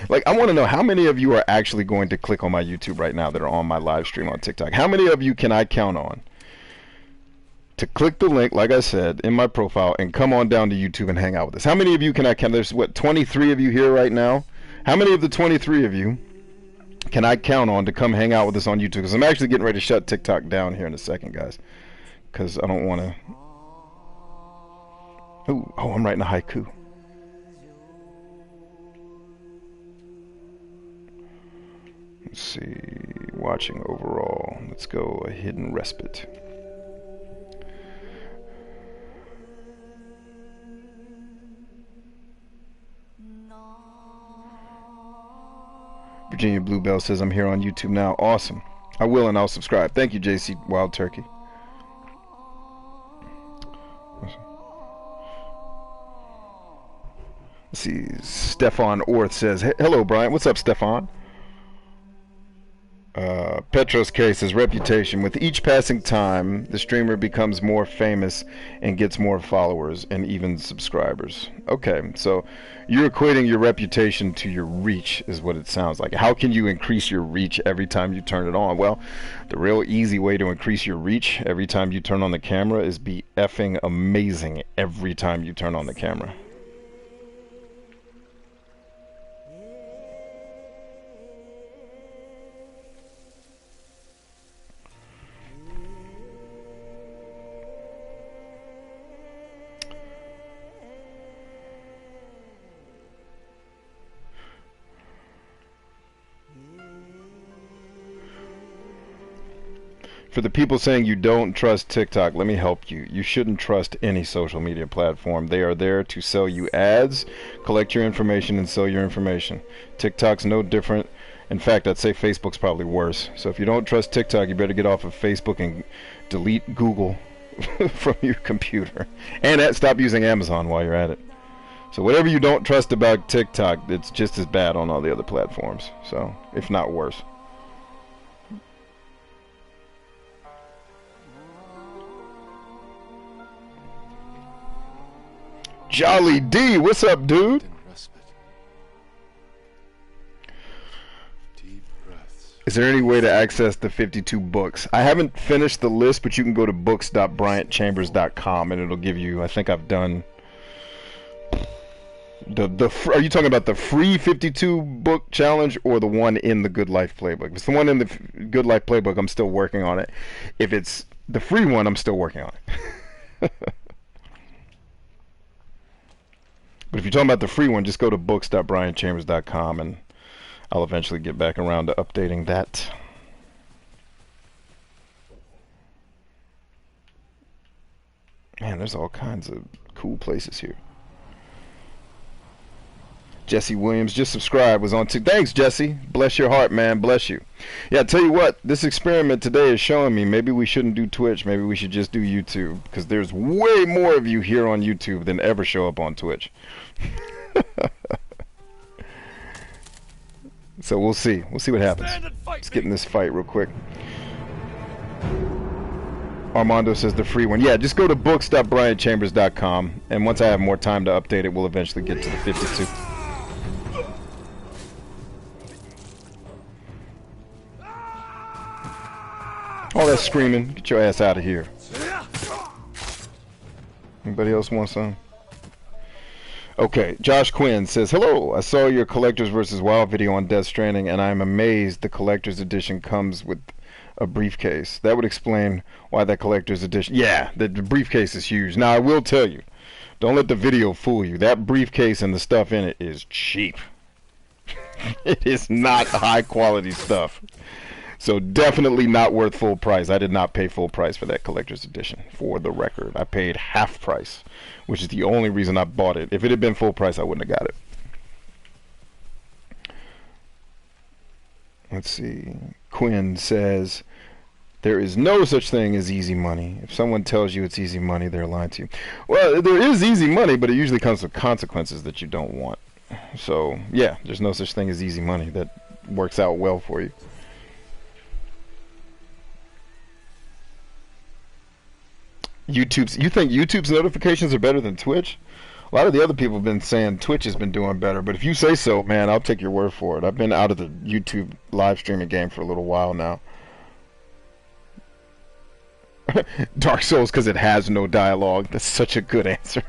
Like, I want to know how many of you are actually going to click on my YouTube right now that are on my live stream on TikTok. How many of you can I count on to click the link, like I said, in my profile and come on down to YouTube and hang out with us? How many of you can I count? There's, what, 23 of you here right now? How many of the 23 of you can I count on to come hang out with us on YouTube? Because I'm actually getting ready to shut TikTok down here in a second, guys. Because I don't want to... Ooh, oh, I'm writing a haiku. Let's see, watching overall. Let's go a hidden respite. Virginia Bluebell says, I'm here on YouTube now. Awesome. I will, and I'll subscribe. Thank you, JC Wild Turkey. Let's see, Stefan Orth says, hello, Brian. What's up, Stefan? Petros case is reputation. With each passing time, the streamer becomes more famous and gets more followers and even subscribers. Okay, so you're equating your reputation to your reach is what it sounds like. How can you increase your reach every time you turn it on? Well, the real easy way to increase your reach every time you turn on the camera is be effing amazing every time you turn on the camera. For the people saying you don't trust TikTok, let me help you. You shouldn't trust any social media platform. They are there to sell you ads, collect your information, and sell your information. TikTok's no different. In fact, I'd say Facebook's probably worse. So if you don't trust TikTok, you better get off of Facebook and delete Google from your computer. And stop using Amazon while you're at it. So whatever you don't trust about TikTok, it's just as bad on all the other platforms. So, if not worse. Jolly D, what's up, dude? Is there any way to access the 52 books? I haven't finished the list, but you can go to books.bryantchambers.com and it'll give you, I think I've done are you talking about the free 52 book challenge or the one in the Good Life playbook? If it's the one in the Good Life playbook, I'm still working on it. If it's the free one, I'm still working on it. But if you're talking about the free one, just go to books.bryantchambers.com and I'll eventually get back around to updating that. Man, there's all kinds of cool places here. Jesse Williams just subscribed, was on thanks Jesse, bless your heart, man, bless you. Yeah, I tell you what, this experiment today is showing me maybe we shouldn't do Twitch, maybe we should just do YouTube, because there's way more of you here on YouTube than ever show up on Twitch. So we'll see what happens. Let's get in this fight real quick. Armando says the free one. Yeah, just go to books.bryantchambers.com and once I have more time to update it, we'll eventually get to the 52. All that screaming, get your ass out of here. Anybody else want some? Okay, Josh Quinn says, hello, I saw your Collectors vs. Wild video on Death Stranding and I'm amazed the Collector's Edition comes with a briefcase. That would explain why that Collector's Edition... Yeah, the briefcase is huge. Now, I will tell you, don't let the video fool you. That briefcase and the stuff in it is cheap. It is not high quality stuff. So definitely not worth full price. I did not pay full price for that Collector's Edition, for the record. I paid half price, which is the only reason I bought it. If it had been full price, I wouldn't have got it. Let's see. Quinn says, there is no such thing as easy money. If someone tells you it's easy money, they're lying to you. Well, there is easy money, but it usually comes with consequences that you don't want. So, yeah, there's no such thing as easy money that works out well for you. You think YouTube's notifications are better than Twitch? A lot of the other people have been saying Twitch has been doing better, but if you say so, man, I'll take your word for it. I've been out of the YouTube live streaming game for a little while now. Dark Souls because it has no dialogue. That's such a good answer.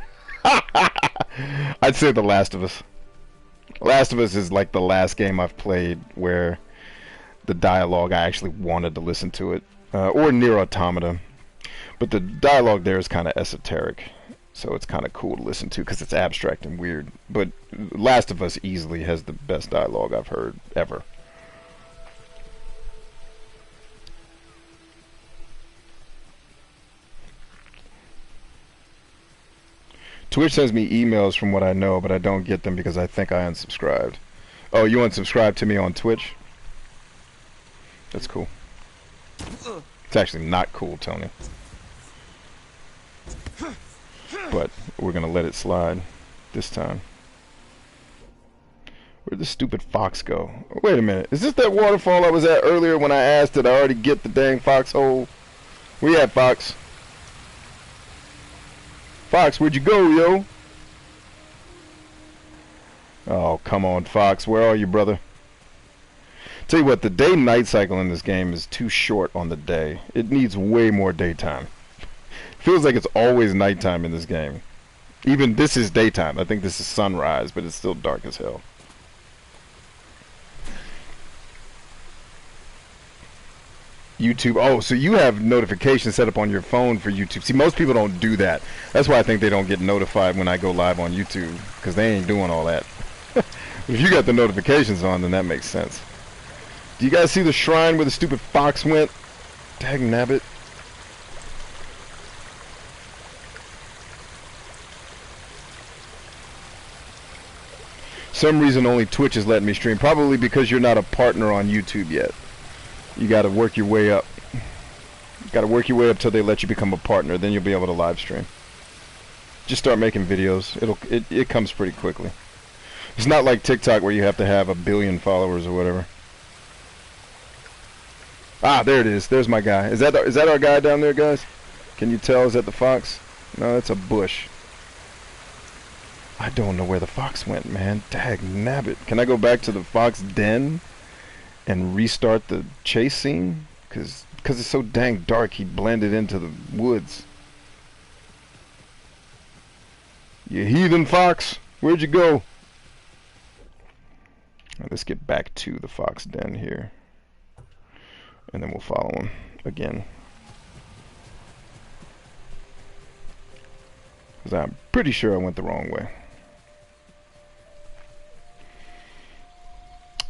I'd say The Last of Us. Last of Us is like the last game I've played where the dialogue, I actually wanted to listen to it. Or Nier Automata. But the dialogue there is kind of esoteric, so it's kind of cool to listen to because it's abstract and weird. But Last of Us easily has the best dialogue I've heard ever. Twitch sends me emails from what I know, but I don't get them because I think I unsubscribed. Oh, you unsubscribed to me on Twitch? That's cool. It's actually not cool, Tony. But we're gonna let it slide this time. Where'd the stupid fox go? Wait a minute, is this that waterfall I was at earlier when I asked did I already get the dang foxhole? Where you at, Fox? Fox, where'd you go, yo? Oh, come on, Fox, where are you, brother? Tell you what, the day-night cycle in this game is too short on the day. It needs way more daytime. Feels like it's always nighttime in this game. Even this is daytime. I think this is sunrise, but it's still dark as hell. YouTube. Oh, so you have notifications set up on your phone for YouTube. See, most people don't do that. That's why I think they don't get notified when I go live on YouTube, because they ain't doing all that. If you got the notifications on, then that makes sense. Do you guys see the shrine where the stupid fox went? Dag nabbit. Some reason only Twitch is letting me stream. Probably because you're not a partner on YouTube yet. You gotta work your way up. Gotta work your way up till they let you become a partner. Then you'll be able to live stream. Just start making videos. It comes pretty quickly. It's not like TikTok where you have to have 1 billion followers or whatever. Ah, there it is. There's my guy. Is that our guy down there, guys? Can you tell? Is that the fox? No, that's a bush. I don't know where the fox went, man. Dag nabbit. Can I go back to the fox den and restart the chase scene? Because it's so dang dark, he blended into the woods. You heathen fox, where'd you go? Right, let's get back to the fox den here. And then we'll follow him again. Because I'm pretty sure I went the wrong way.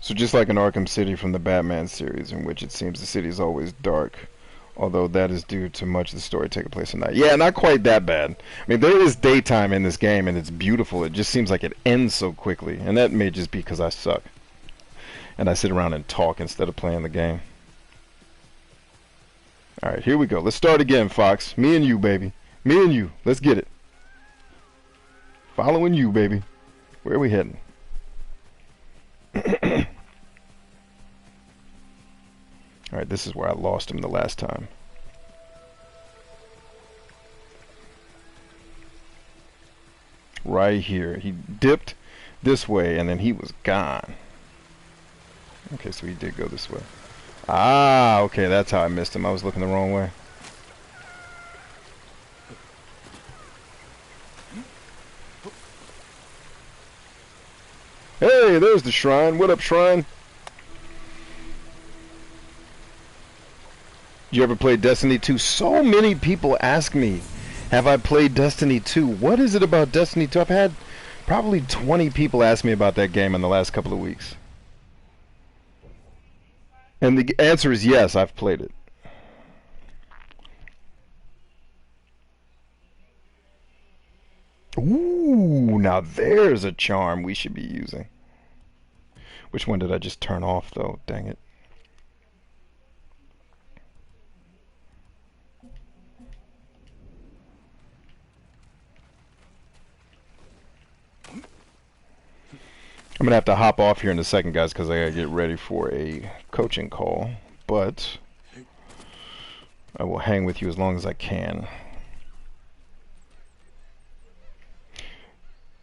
So just like in Arkham City from the Batman series, in which it seems the city is always dark, although that is due to much of the story taking place at night. Yeah, not quite that bad. I mean, there is daytime in this game, and it's beautiful. It just seems like it ends so quickly, and that may just be because I suck. And I sit around and talk instead of playing the game. Alright, here we go. Let's start again, Fox. Me and you, baby. Me and you. Let's get it. Following you, baby. Where are we heading? Alright, this is where I lost him the last time. Right here. He dipped this way and then he was gone. Okay, so he did go this way. Ah, okay, that's how I missed him. I was looking the wrong way. Hey, there's the shrine. What up, shrine? Did you ever play Destiny 2? So many people ask me, have I played Destiny 2? What is it about Destiny 2? I've had probably 20 people ask me about that game in the last couple of weeks. And the answer is yes, I've played it. Ooh, now there's a charm we should be using. Which one did I just turn off, though? Dang it. I'm going to have to hop off here in a second, guys, because I got to get ready for a coaching call. But I will hang with you as long as I can.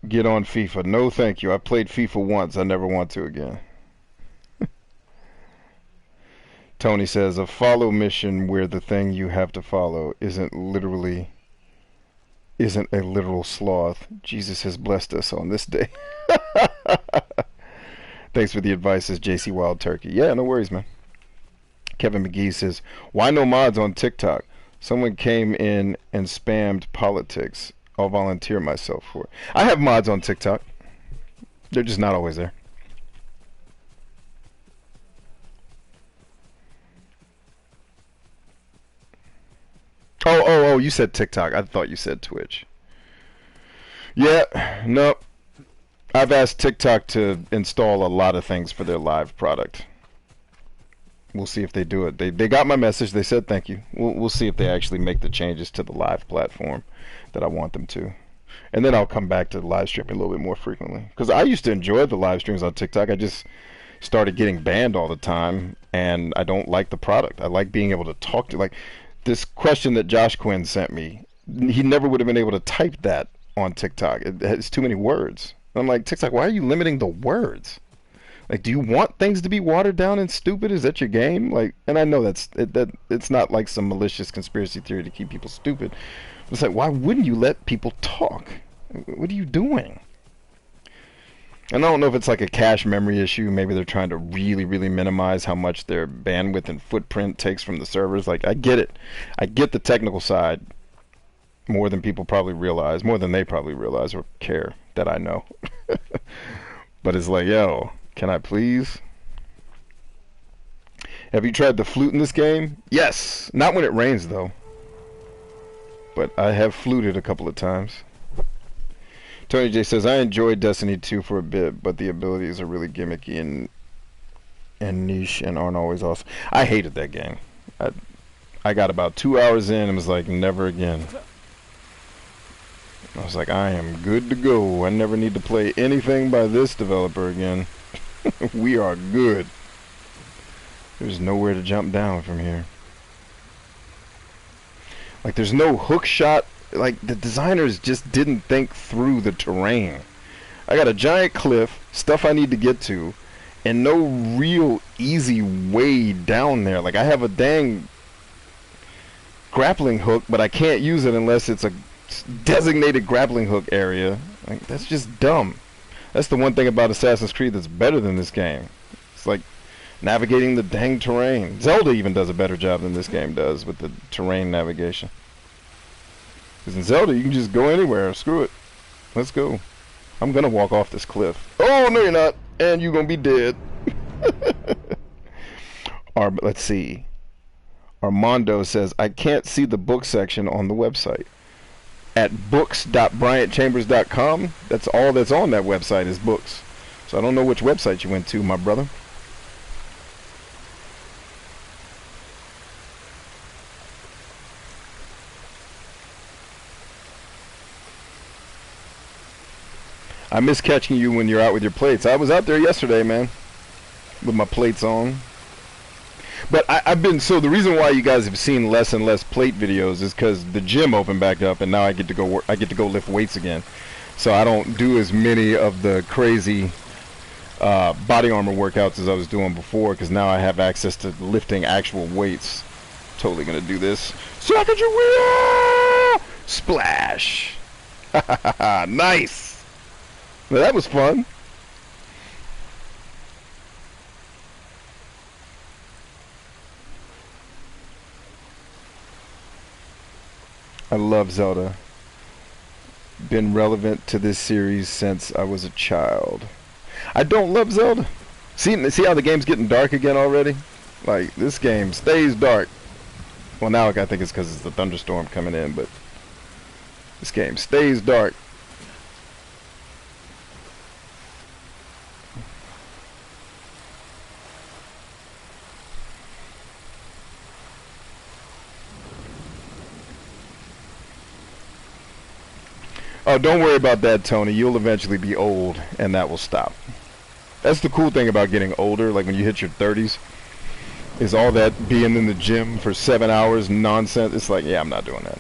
Get on FIFA. No, thank you. I played FIFA once. I never want to again. Tony says, a follow mission where the thing you have to follow isn't a literal sloth. Jesus has blessed us on this day. Thanks for the advice, says JC Wild Turkey. Yeah, no worries, man. Kevin McGee says, why no mods on TikTok? Someone came in and spammed politics. I'll volunteer myself for it. I have mods on TikTok. They're just not always there. Oh, you said TikTok. I thought you said Twitch. Yeah, no. I've asked TikTok to install a lot of things for their live product. We'll see if they do it. They got my message. They said thank you. We'll see if they actually make the changes to the live platform that I want them to. And then I'll come back to the live streaming a little bit more frequently. Because I used to enjoy the live streams on TikTok. I just started getting banned all the time. And I don't like the product. I like being able to talk to... Like, this question that Josh Quinn sent me, he never would have been able to type that on TikTok. It has too many words. I'm like, TikTok, why are you limiting the words? Like, do you want things to be watered down and stupid? Is that your game? Like, and I know that it's not like some malicious conspiracy theory to keep people stupid. It's like, why wouldn't you let people talk? What are you doing? And I don't know if it's like a cache memory issue. Maybe they're trying to really, really minimize how much their bandwidth and footprint takes from the servers. Like, I get it. I get the technical side more than people probably realize, more than they probably realize or care that I know. But it's like, yo, can I please? Have you tried the flute in this game? Yes. Not when it rains, though. But I have fluted a couple of times. Tony J says, I enjoyed Destiny 2 for a bit, but the abilities are really gimmicky and niche and aren't always awesome. I hated that game. I got about 2 hours in and was like, never again. I was like, I am good to go. I never need to play anything by this developer again. We are good. There's nowhere to jump down from here. Like, there's no hook shot. Like, the designers just didn't think through the terrain. I got a giant cliff, stuff I need to get to, and no real easy way down there. Like, I have a dang grappling hook, but I can't use it unless it's a designated grappling hook area. Like, that's just dumb. That's the one thing about Assassin's Creed that's better than this game. It's like navigating the dang terrain. Zelda even does a better job than this game does with the terrain navigation. Because in Zelda, you can just go anywhere. Screw it. Let's go. I'm going to walk off this cliff. Oh, no, you're not. And you're going to be dead. Let's see. Armando says, I can't see the book section on the website. At books.bryantchambers.com, that's all that's on that website is books. So I don't know which website you went to, my brother. I miss catching you when you're out with your plates. I was out there yesterday, man, with my plates on. But I've been, so the reason why you guys have seen less and less plate videos is because the gym opened back up, and now I get to go lift weights again. So I don't do as many of the crazy body armor workouts as I was doing before, because now I have access to lifting actual weights. Totally gonna do this. Sacagawea! Splash! Nice! Now that was fun. I love Zelda. Been relevant to this series since I was a child. I don't love Zelda. See how the game's getting dark again already? Like, this game stays dark. Well, now I think it's because it's the thunderstorm coming in, but this game stays dark. Oh, don't worry about that, Tony. You'll eventually be old, and that will stop. That's the cool thing about getting older, like when you hit your 30s, is all that being in the gym for 7 hours nonsense. It's like, yeah, I'm not doing that.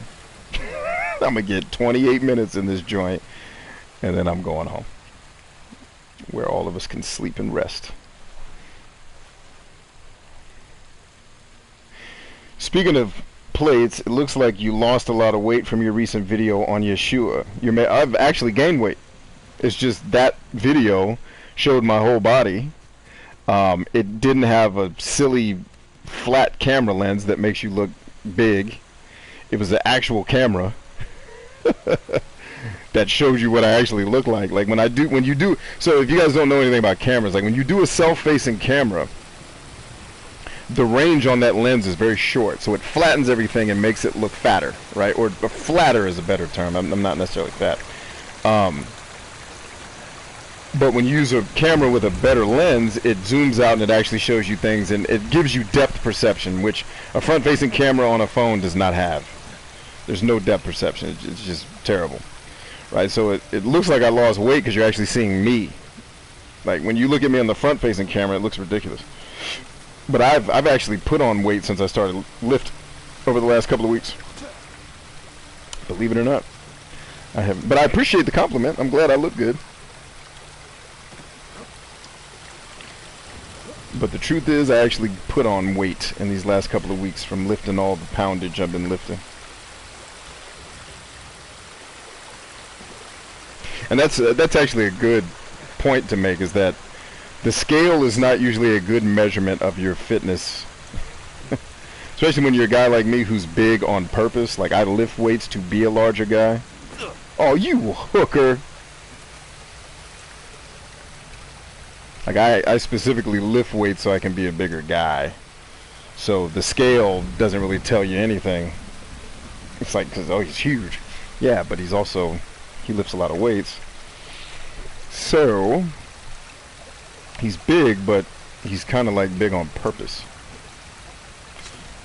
I'm going to get 28 minutes in this joint, and then I'm going home, where all of us can sleep and rest. Speaking of plates, it looks like you lost a lot of weight from your recent video on Yeshua. I've actually gained weight. It's just that video showed my whole body. It didn't have a silly flat camera lens that makes you look big. It was the actual camera that shows you what I actually look like. Like so if you guys don't know anything about cameras, like when you do a self-facing camera, the range on that lens is very short, so it flattens everything and makes it look fatter, right? Or flatter is a better term. I'm not necessarily fat. But when you use a camera with a better lens, it zooms out and it actually shows you things, and it gives you depth perception, which a front-facing camera on a phone does not have. There's no depth perception. It's just terrible, right? So it looks like I lost weight because you're actually seeing me. Like when you look at me on the front-facing camera, it looks ridiculous. But I've actually put on weight since I started lift over the last couple of weeks. Believe it or not, I haven't. But I appreciate the compliment. I'm glad I look good. But the truth is, I actually put on weight in these last couple of weeks from lifting all the poundage I've been lifting. And that's actually a good point to make, is that the scale is not usually a good measurement of your fitness. Especially when you're a guy like me who's big on purpose. Like, I lift weights to be a larger guy. Oh, you hooker. Like, I specifically lift weights so I can be a bigger guy. So the scale doesn't really tell you anything. It's like, because, oh, he's huge. Yeah, but he's also, he lifts a lot of weights. So, he's big, but he's kind of like big on purpose.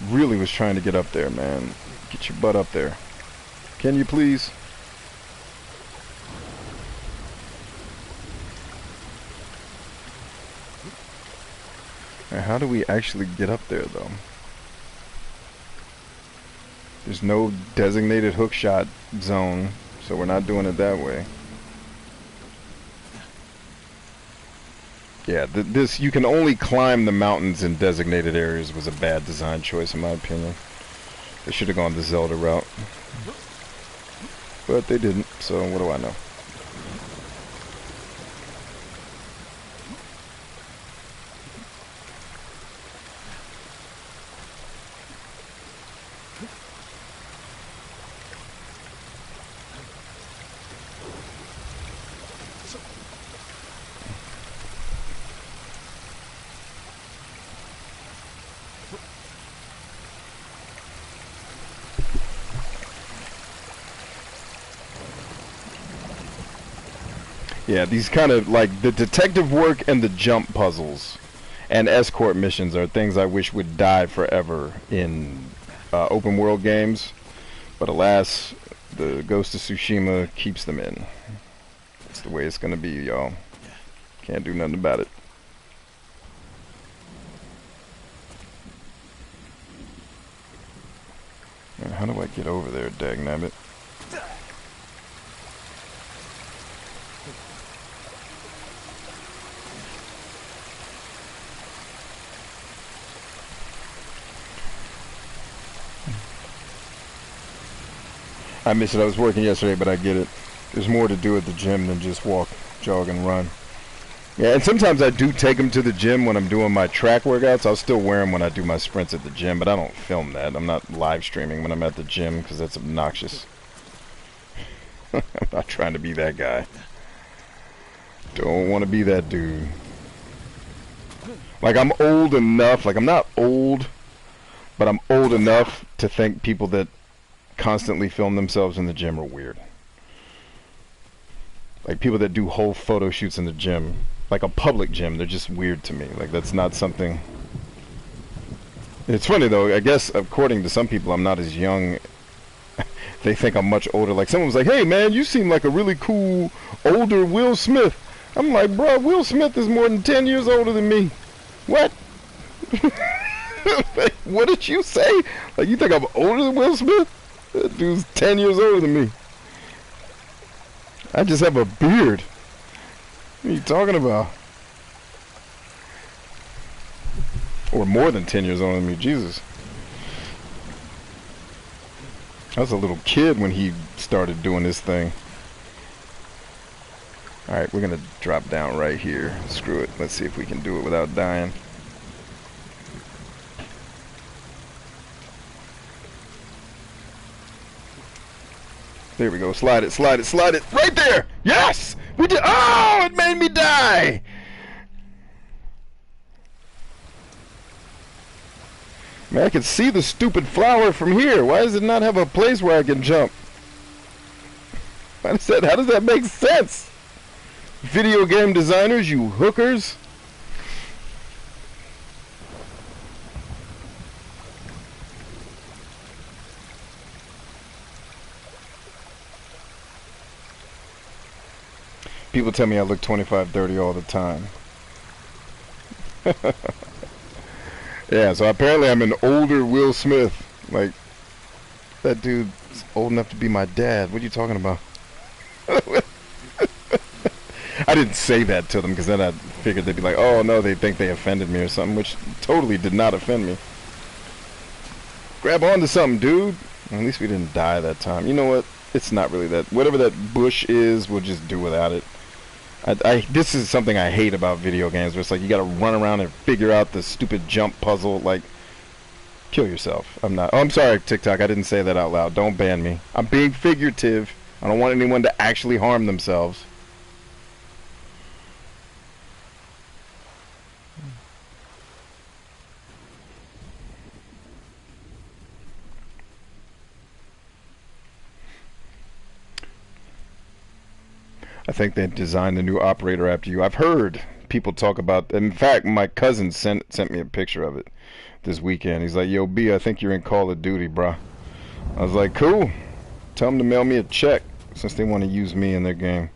Really was trying to get up there, man. Get your butt up there. Can you please? Now, how do we actually get up there, though? There's no designated hookshot zone, so we're not doing it that way. Yeah, this, you can only climb the mountains in designated areas, was a bad design choice in my opinion. They should have gone the Zelda route. But they didn't, so what do I know? Yeah, these kind of, like, the detective work and the jump puzzles and escort missions are things I wish would die forever in open world games. But alas, the Ghost of Tsushima keeps them in. That's the way it's gonna be, y'all. Can't do nothing about it. Man, how do I get over there, dagnabbit? I miss it. I was working yesterday, but I get it. There's more to do at the gym than just walk, jog, and run. Yeah, and sometimes I do take them to the gym when I'm doing my track workouts. I'll still wear them when I do my sprints at the gym, but I don't film that. I'm not live streaming when I'm at the gym because that's obnoxious. I'm not trying to be that guy. Don't want to be that dude. Like, I'm old enough. Like, I'm not old, but I'm old enough to think people that constantly film themselves in the gym are weird. Like, people that do whole photo shoots in the gym, like a public gym, they're just weird to me. Like, that's not something. It's funny though, I guess according to some people I'm not as young. They think I'm much older. Like, someone was like, hey man, you seem like a really cool older Will Smith. I'm like, bro, Will Smith is more than 10 years older than me. What? What did you say? Like, you think I'm older than Will Smith? That dude's 10 years older than me. I just have a beard. What are you talking about? Or more than 10 years older than me, Jesus. I was a little kid when he started doing this thing. Alright, we're gonna drop down right here. Screw it. Let's see if we can do it without dying. There we go. Slide it, slide it, slide it. Right there! Yes! We did. Oh, it made me die! Man, I can see the stupid flower from here. Why does it not have a place where I can jump? How does that make sense? Video game designers, you hookers. People tell me I look 25, 30 all the time. Yeah, so apparently I'm an older Will Smith. Like, that dude's old enough to be my dad. What are you talking about? I didn't say that to them because then I figured they'd be like, oh no, they think they offended me or something, which totally did not offend me. Grab onto something, dude. At least we didn't die that time. You know what? It's not really that. Whatever that bush is, we'll just do without it. This is something I hate about video games, where it's like you gotta run around and figure out the stupid jump puzzle. Like, kill yourself. I'm not. Oh, I'm sorry, TikTok. I didn't say that out loud. Don't ban me. I'm being figurative. I don't want anyone to actually harm themselves. I think they designed the new operator after you. I've heard people talk about. In fact, my cousin sent me a picture of it this weekend. He's like, "Yo, B, I think you're in Call of Duty, bruh." I was like, "Cool. Tell them to mail me a check since they want to use me in their game."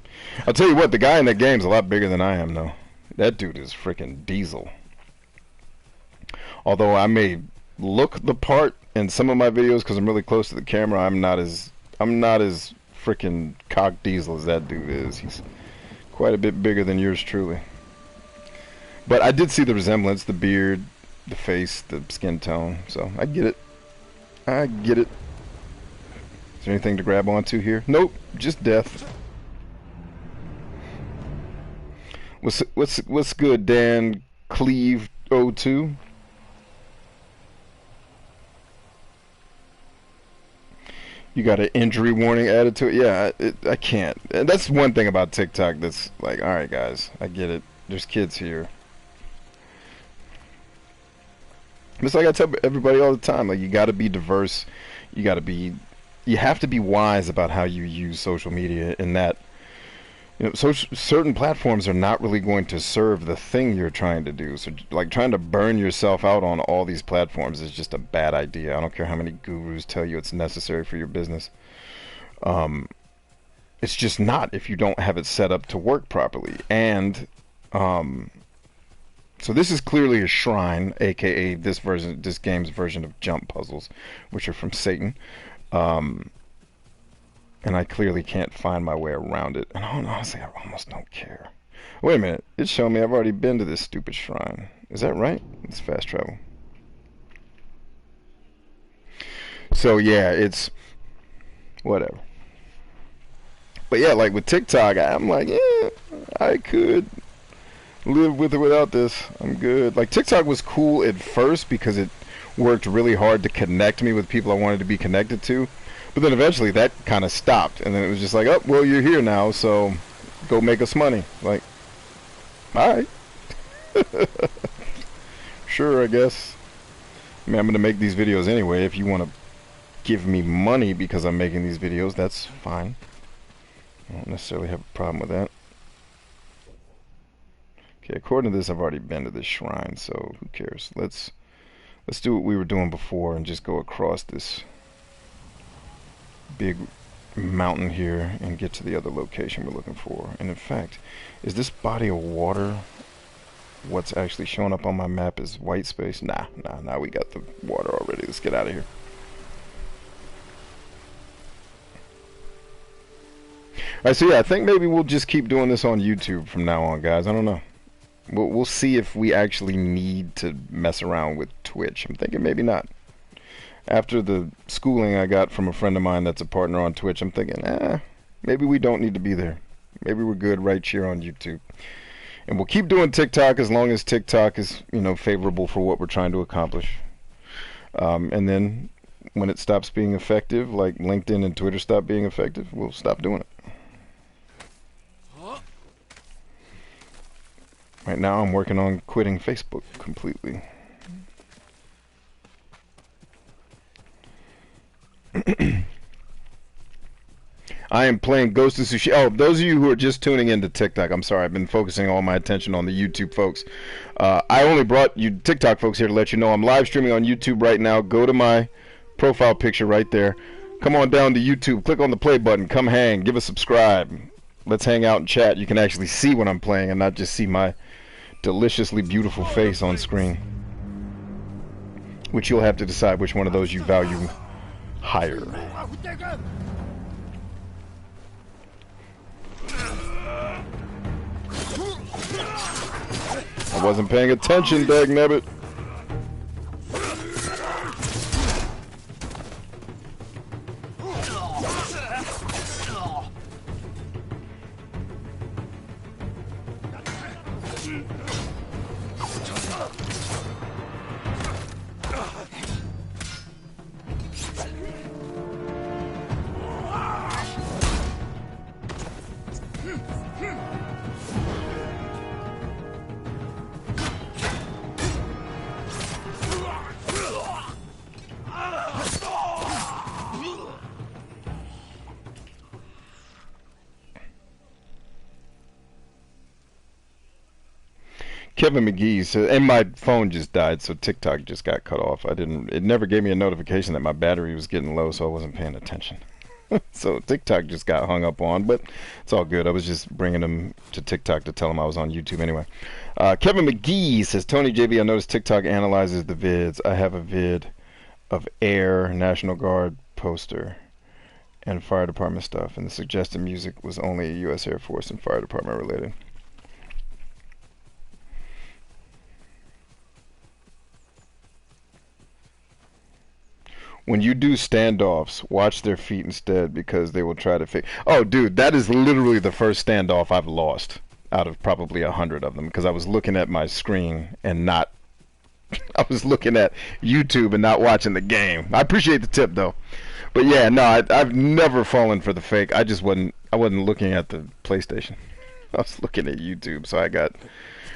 I'll tell you what, the guy in that game's a lot bigger than I am, though. That dude is freaking diesel. Although I may look the part in some of my videos because I'm really close to the camera, I'm not as freaking cock diesel as that dude is. He's quite a bit bigger than yours truly. But I did see the resemblance, the beard, the face, the skin tone. So I get it. I get it. Is there anything to grab onto here? Nope, just death. What's good, Dan Cleve 02? You got an injury warning added to it? Yeah, I can't. And that's one thing about TikTok that's like, alright guys, I get it. There's kids here. It's like I tell everybody all the time, like, you gotta be diverse. You have to be wise about how you use social media, in that, you know, certain platforms are not really going to serve the thing you're trying to do. So, like, trying to burn yourself out on all these platforms is just a bad idea. I don't care how many gurus tell you it's necessary for your business. It's just not if you don't have it set up to work properly. And so this is clearly a shrine, aka this game's version of jump puzzles, which are from Satan. And I clearly can't find my way around it. And honestly, I almost don't care. Wait a minute. It's showing me I've already been to this stupid shrine. Is that right? It's fast travel. So yeah, it's whatever. But yeah, like with TikTok, I'm like, yeah, I could live with or without this. I'm good. Like, TikTok was cool at first because it worked really hard to connect me with people I wanted to be connected to. But then eventually that kind of stopped, and then it was just like, oh, well, you're here now, so go make us money. Like, alright. Sure, I guess. I mean, I'm going to make these videos anyway. If you want to give me money because I'm making these videos, that's fine. I don't necessarily have a problem with that. Okay, according to this, I've already been to this shrine, so who cares? Let's do what we were doing before and just go across this big mountain here and get to the other location we're looking for. And in fact, is this body of water what's actually showing up on my map is white space? Nah, we got the water already. Let's get out of here. Alright, so yeah, I think maybe we'll just keep doing this on YouTube from now on, guys. I don't know. We'll see if we actually need to mess around with Twitch. I'm thinking maybe not. After the schooling I got from a friend of mine that's a partner on Twitch, I'm thinking, maybe we don't need to be there. Maybe we're good right here on YouTube. And we'll keep doing TikTok as long as TikTok is, you know, favorable for what we're trying to accomplish. And then when it stops being effective, like LinkedIn and Twitter stop being effective, we'll stop doing it. Right now I'm working on quitting Facebook completely. I am playing Ghost of Tsushima. Oh, those of you who are just tuning into TikTok, I'm sorry, I've been focusing all my attention on the YouTube folks. I only brought you TikTok folks here to let you know I'm live streaming on YouTube right now. Go to my profile picture right there. Come on down to YouTube, click on the play button, come hang, give a subscribe. Let's hang out and chat. You can actually see what I'm playing and not just see my deliciously beautiful face on screen. Which you'll have to decide which one of those you value higher. I wasn't paying attention, dagnabbit. Kevin McGee said, and my phone just died, so TikTok just got cut off. It never gave me a notification that my battery was getting low, so I wasn't paying attention. So TikTok just got hung up on, but it's all good. I was just bringing them to TikTok to tell them I was on YouTube anyway. Kevin McGee says, Tony JB, I noticed TikTok analyzes the vids. I have a vid of Air, National Guard poster, and fire department stuff, and the suggested music was only U.S. Air Force and fire department related. When you do standoffs, watch their feet instead, because they will try to fake. Oh, dude, that is literally the first standoff I've lost out of probably 100 of them, because I was looking at my screen and not. I was looking at YouTube and not watching the game. I appreciate the tip though, but yeah, no, I've never fallen for the fake. I wasn't looking at the PlayStation. I was looking at YouTube, so I got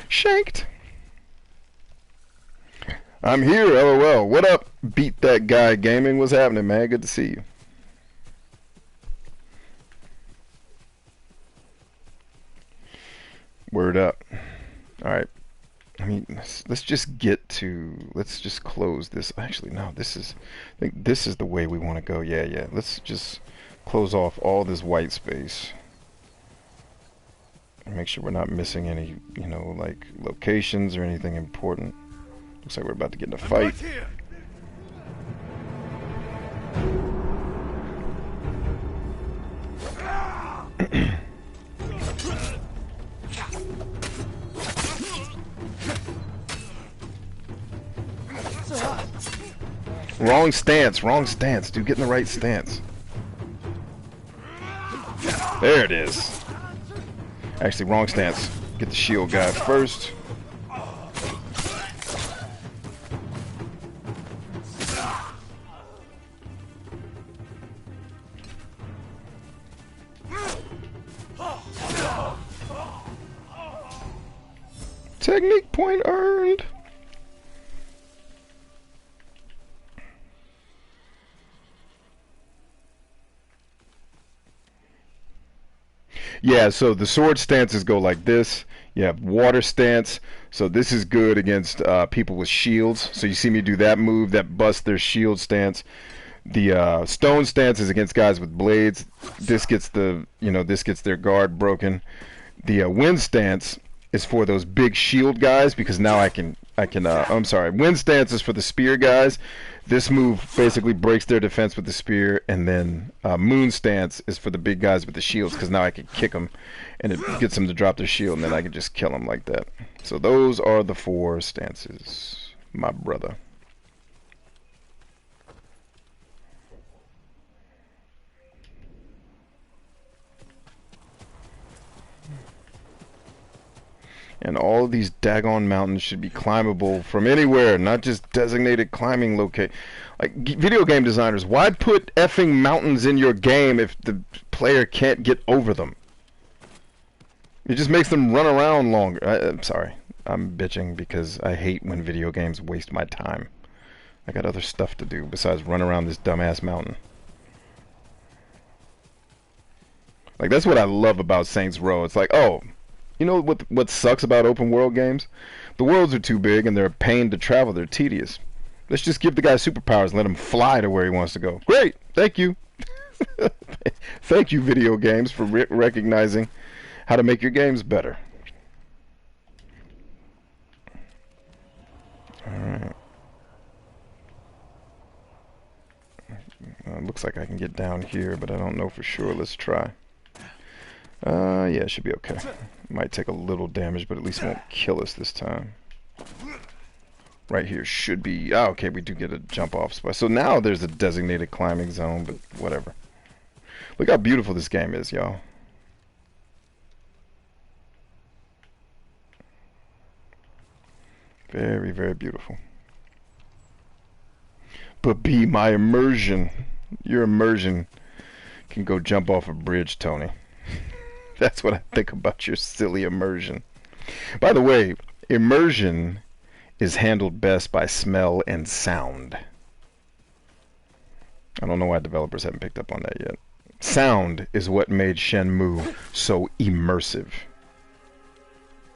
shanked. I'm here, LOL. What up, Beat That Guy Gaming? What's happening, man? Good to see you. Word up. Alright. I mean, let's just close this. Actually, no, I think this is the way we want to go. Yeah. Let's just close off all this white space. And make sure we're not missing any, like locations or anything important. Looks like we're about to get in a fight. Wrong stance, dude. Get in the right stance. There it is. Actually, wrong stance. Get the shield guy first. Technique point earned. Yeah, so the sword stances go like this. You have water stance. So this is good against people with shields. So you see me do that move that busts their shield stance. The stone stance is against guys with blades. This gets this gets their guard broken. The wind stance is for those big shield guys, because now I'm sorry. Wind stance is for the spear guys. This move basically breaks their defense with the spear, and then moon stance is for the big guys with the shields, because now I can kick them, and it gets them to drop their shield, and then I can just kill them like that. So those are the 4 stances, my brother. And all of these daggone mountains should be climbable from anywhere, not just designated climbing locate. Like, video game designers, why put effing mountains in your game if the player can't get over them? It just makes them run around longer. I'm sorry. I'm bitching because I hate when video games waste my time. I got other stuff to do besides run around this dumbass mountain. Like, that's what I love about Saints Row. It's like, oh, you know what sucks about open world games? The worlds are too big and they're a pain to travel. They're tedious. Let's just give the guy superpowers and let him fly to where he wants to go. Great. Thank you. Thank you, video games, for recognizing how to make your games better. Alright. Looks like I can get down here, but I don't know for sure. Let's try. Yeah, it should be okay. Might take a little damage, but at least it won't kill us this time. Right here should be... Oh, okay, we do get a jump off spot. So now there's a designated climbing zone, but whatever. Look how beautiful this game is, y'all. Very, very beautiful. But be my immersion. Your immersion can go jump off a bridge, Tony. That's what I think about your silly immersion. By the way, immersion is handled best by smell and sound. I don't know why developers haven't picked up on that yet. Sound is what made Shenmue so immersive.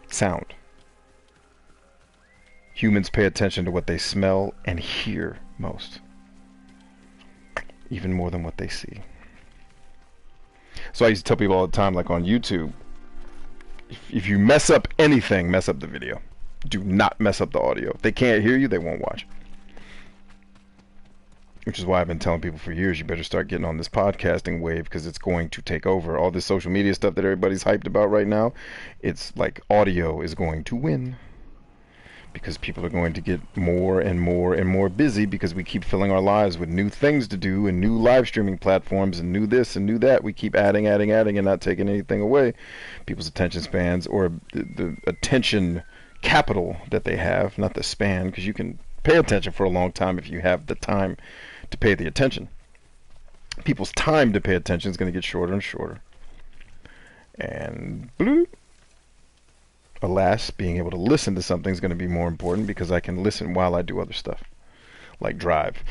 Sound. Humans pay attention to what they smell and hear most, even more than what they see. So I used to tell people all the time, like on YouTube, if you mess up anything, mess up the video. Do not mess up the audio. If they can't hear you, they won't watch. Which is why I've been telling people for years, you better start getting on this podcasting wave, because it's going to take over. All this social media stuff that everybody's hyped about right now, it's like audio is going to win. Because people are going to get more and more and more busy, because we keep filling our lives with new things to do and new live streaming platforms and new this and new that. We keep adding and not taking anything away. People's attention spans, or the attention capital that they have, not the span, because you can pay attention for a long time if you have the time to pay the attention. People's time to pay attention is going to get shorter and shorter. And bloop. Alas, being able to listen to something is going to be more important, because I can listen while I do other stuff, like drive.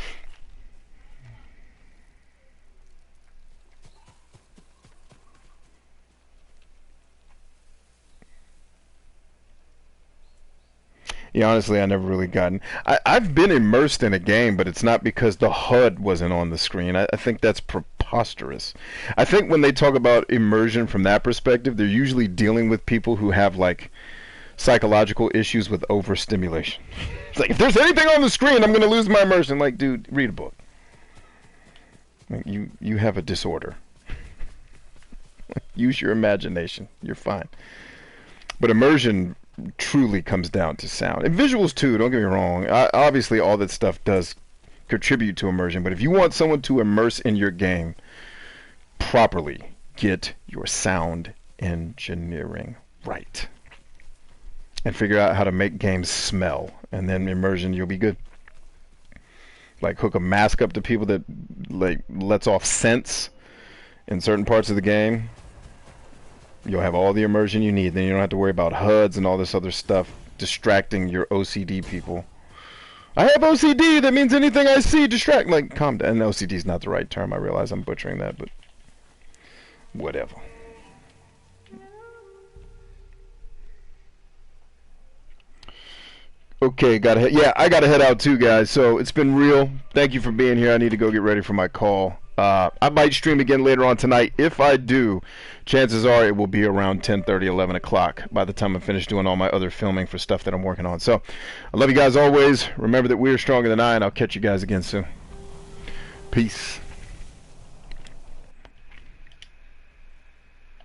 Yeah, honestly, I never really gotten... I've been immersed in a game, but it's not because the HUD wasn't on the screen. I think that's preposterous. I think when they talk about immersion from that perspective, they're usually dealing with people who have, like, psychological issues with overstimulation. It's like, if there's anything on the screen, I'm going to lose my immersion. Like, dude, read a book. Like, you have a disorder. Use your imagination. You're fine. But immersion truly comes down to sound. And visuals too, don't get me wrong. Obviously all that stuff does contribute to immersion, but if you want someone to immerse in your game properly, get your sound engineering right. And figure out how to make games smell, and then immersion, you'll be good. Like hook a mask up to people that like lets off scents in certain parts of the game. You'll have all the immersion you need. Then you don't have to worry about HUDs and all this other stuff distracting your OCD people. I have OCD, that means anything I see distract. Like, calm down. And OCD is not the right term. I realize I'm butchering that, but whatever. Okay, I gotta head out too, guys. So it's been real. Thank you for being here. I need to go get ready for my call. I might stream again later on tonight. If I do, chances are it will be around 10:30, 11 o'clock by the time I'm finished doing all my other filming for stuff that I'm working on. So I love you guys always. Remember that we are stronger than I, and I'll catch you guys again soon. Peace.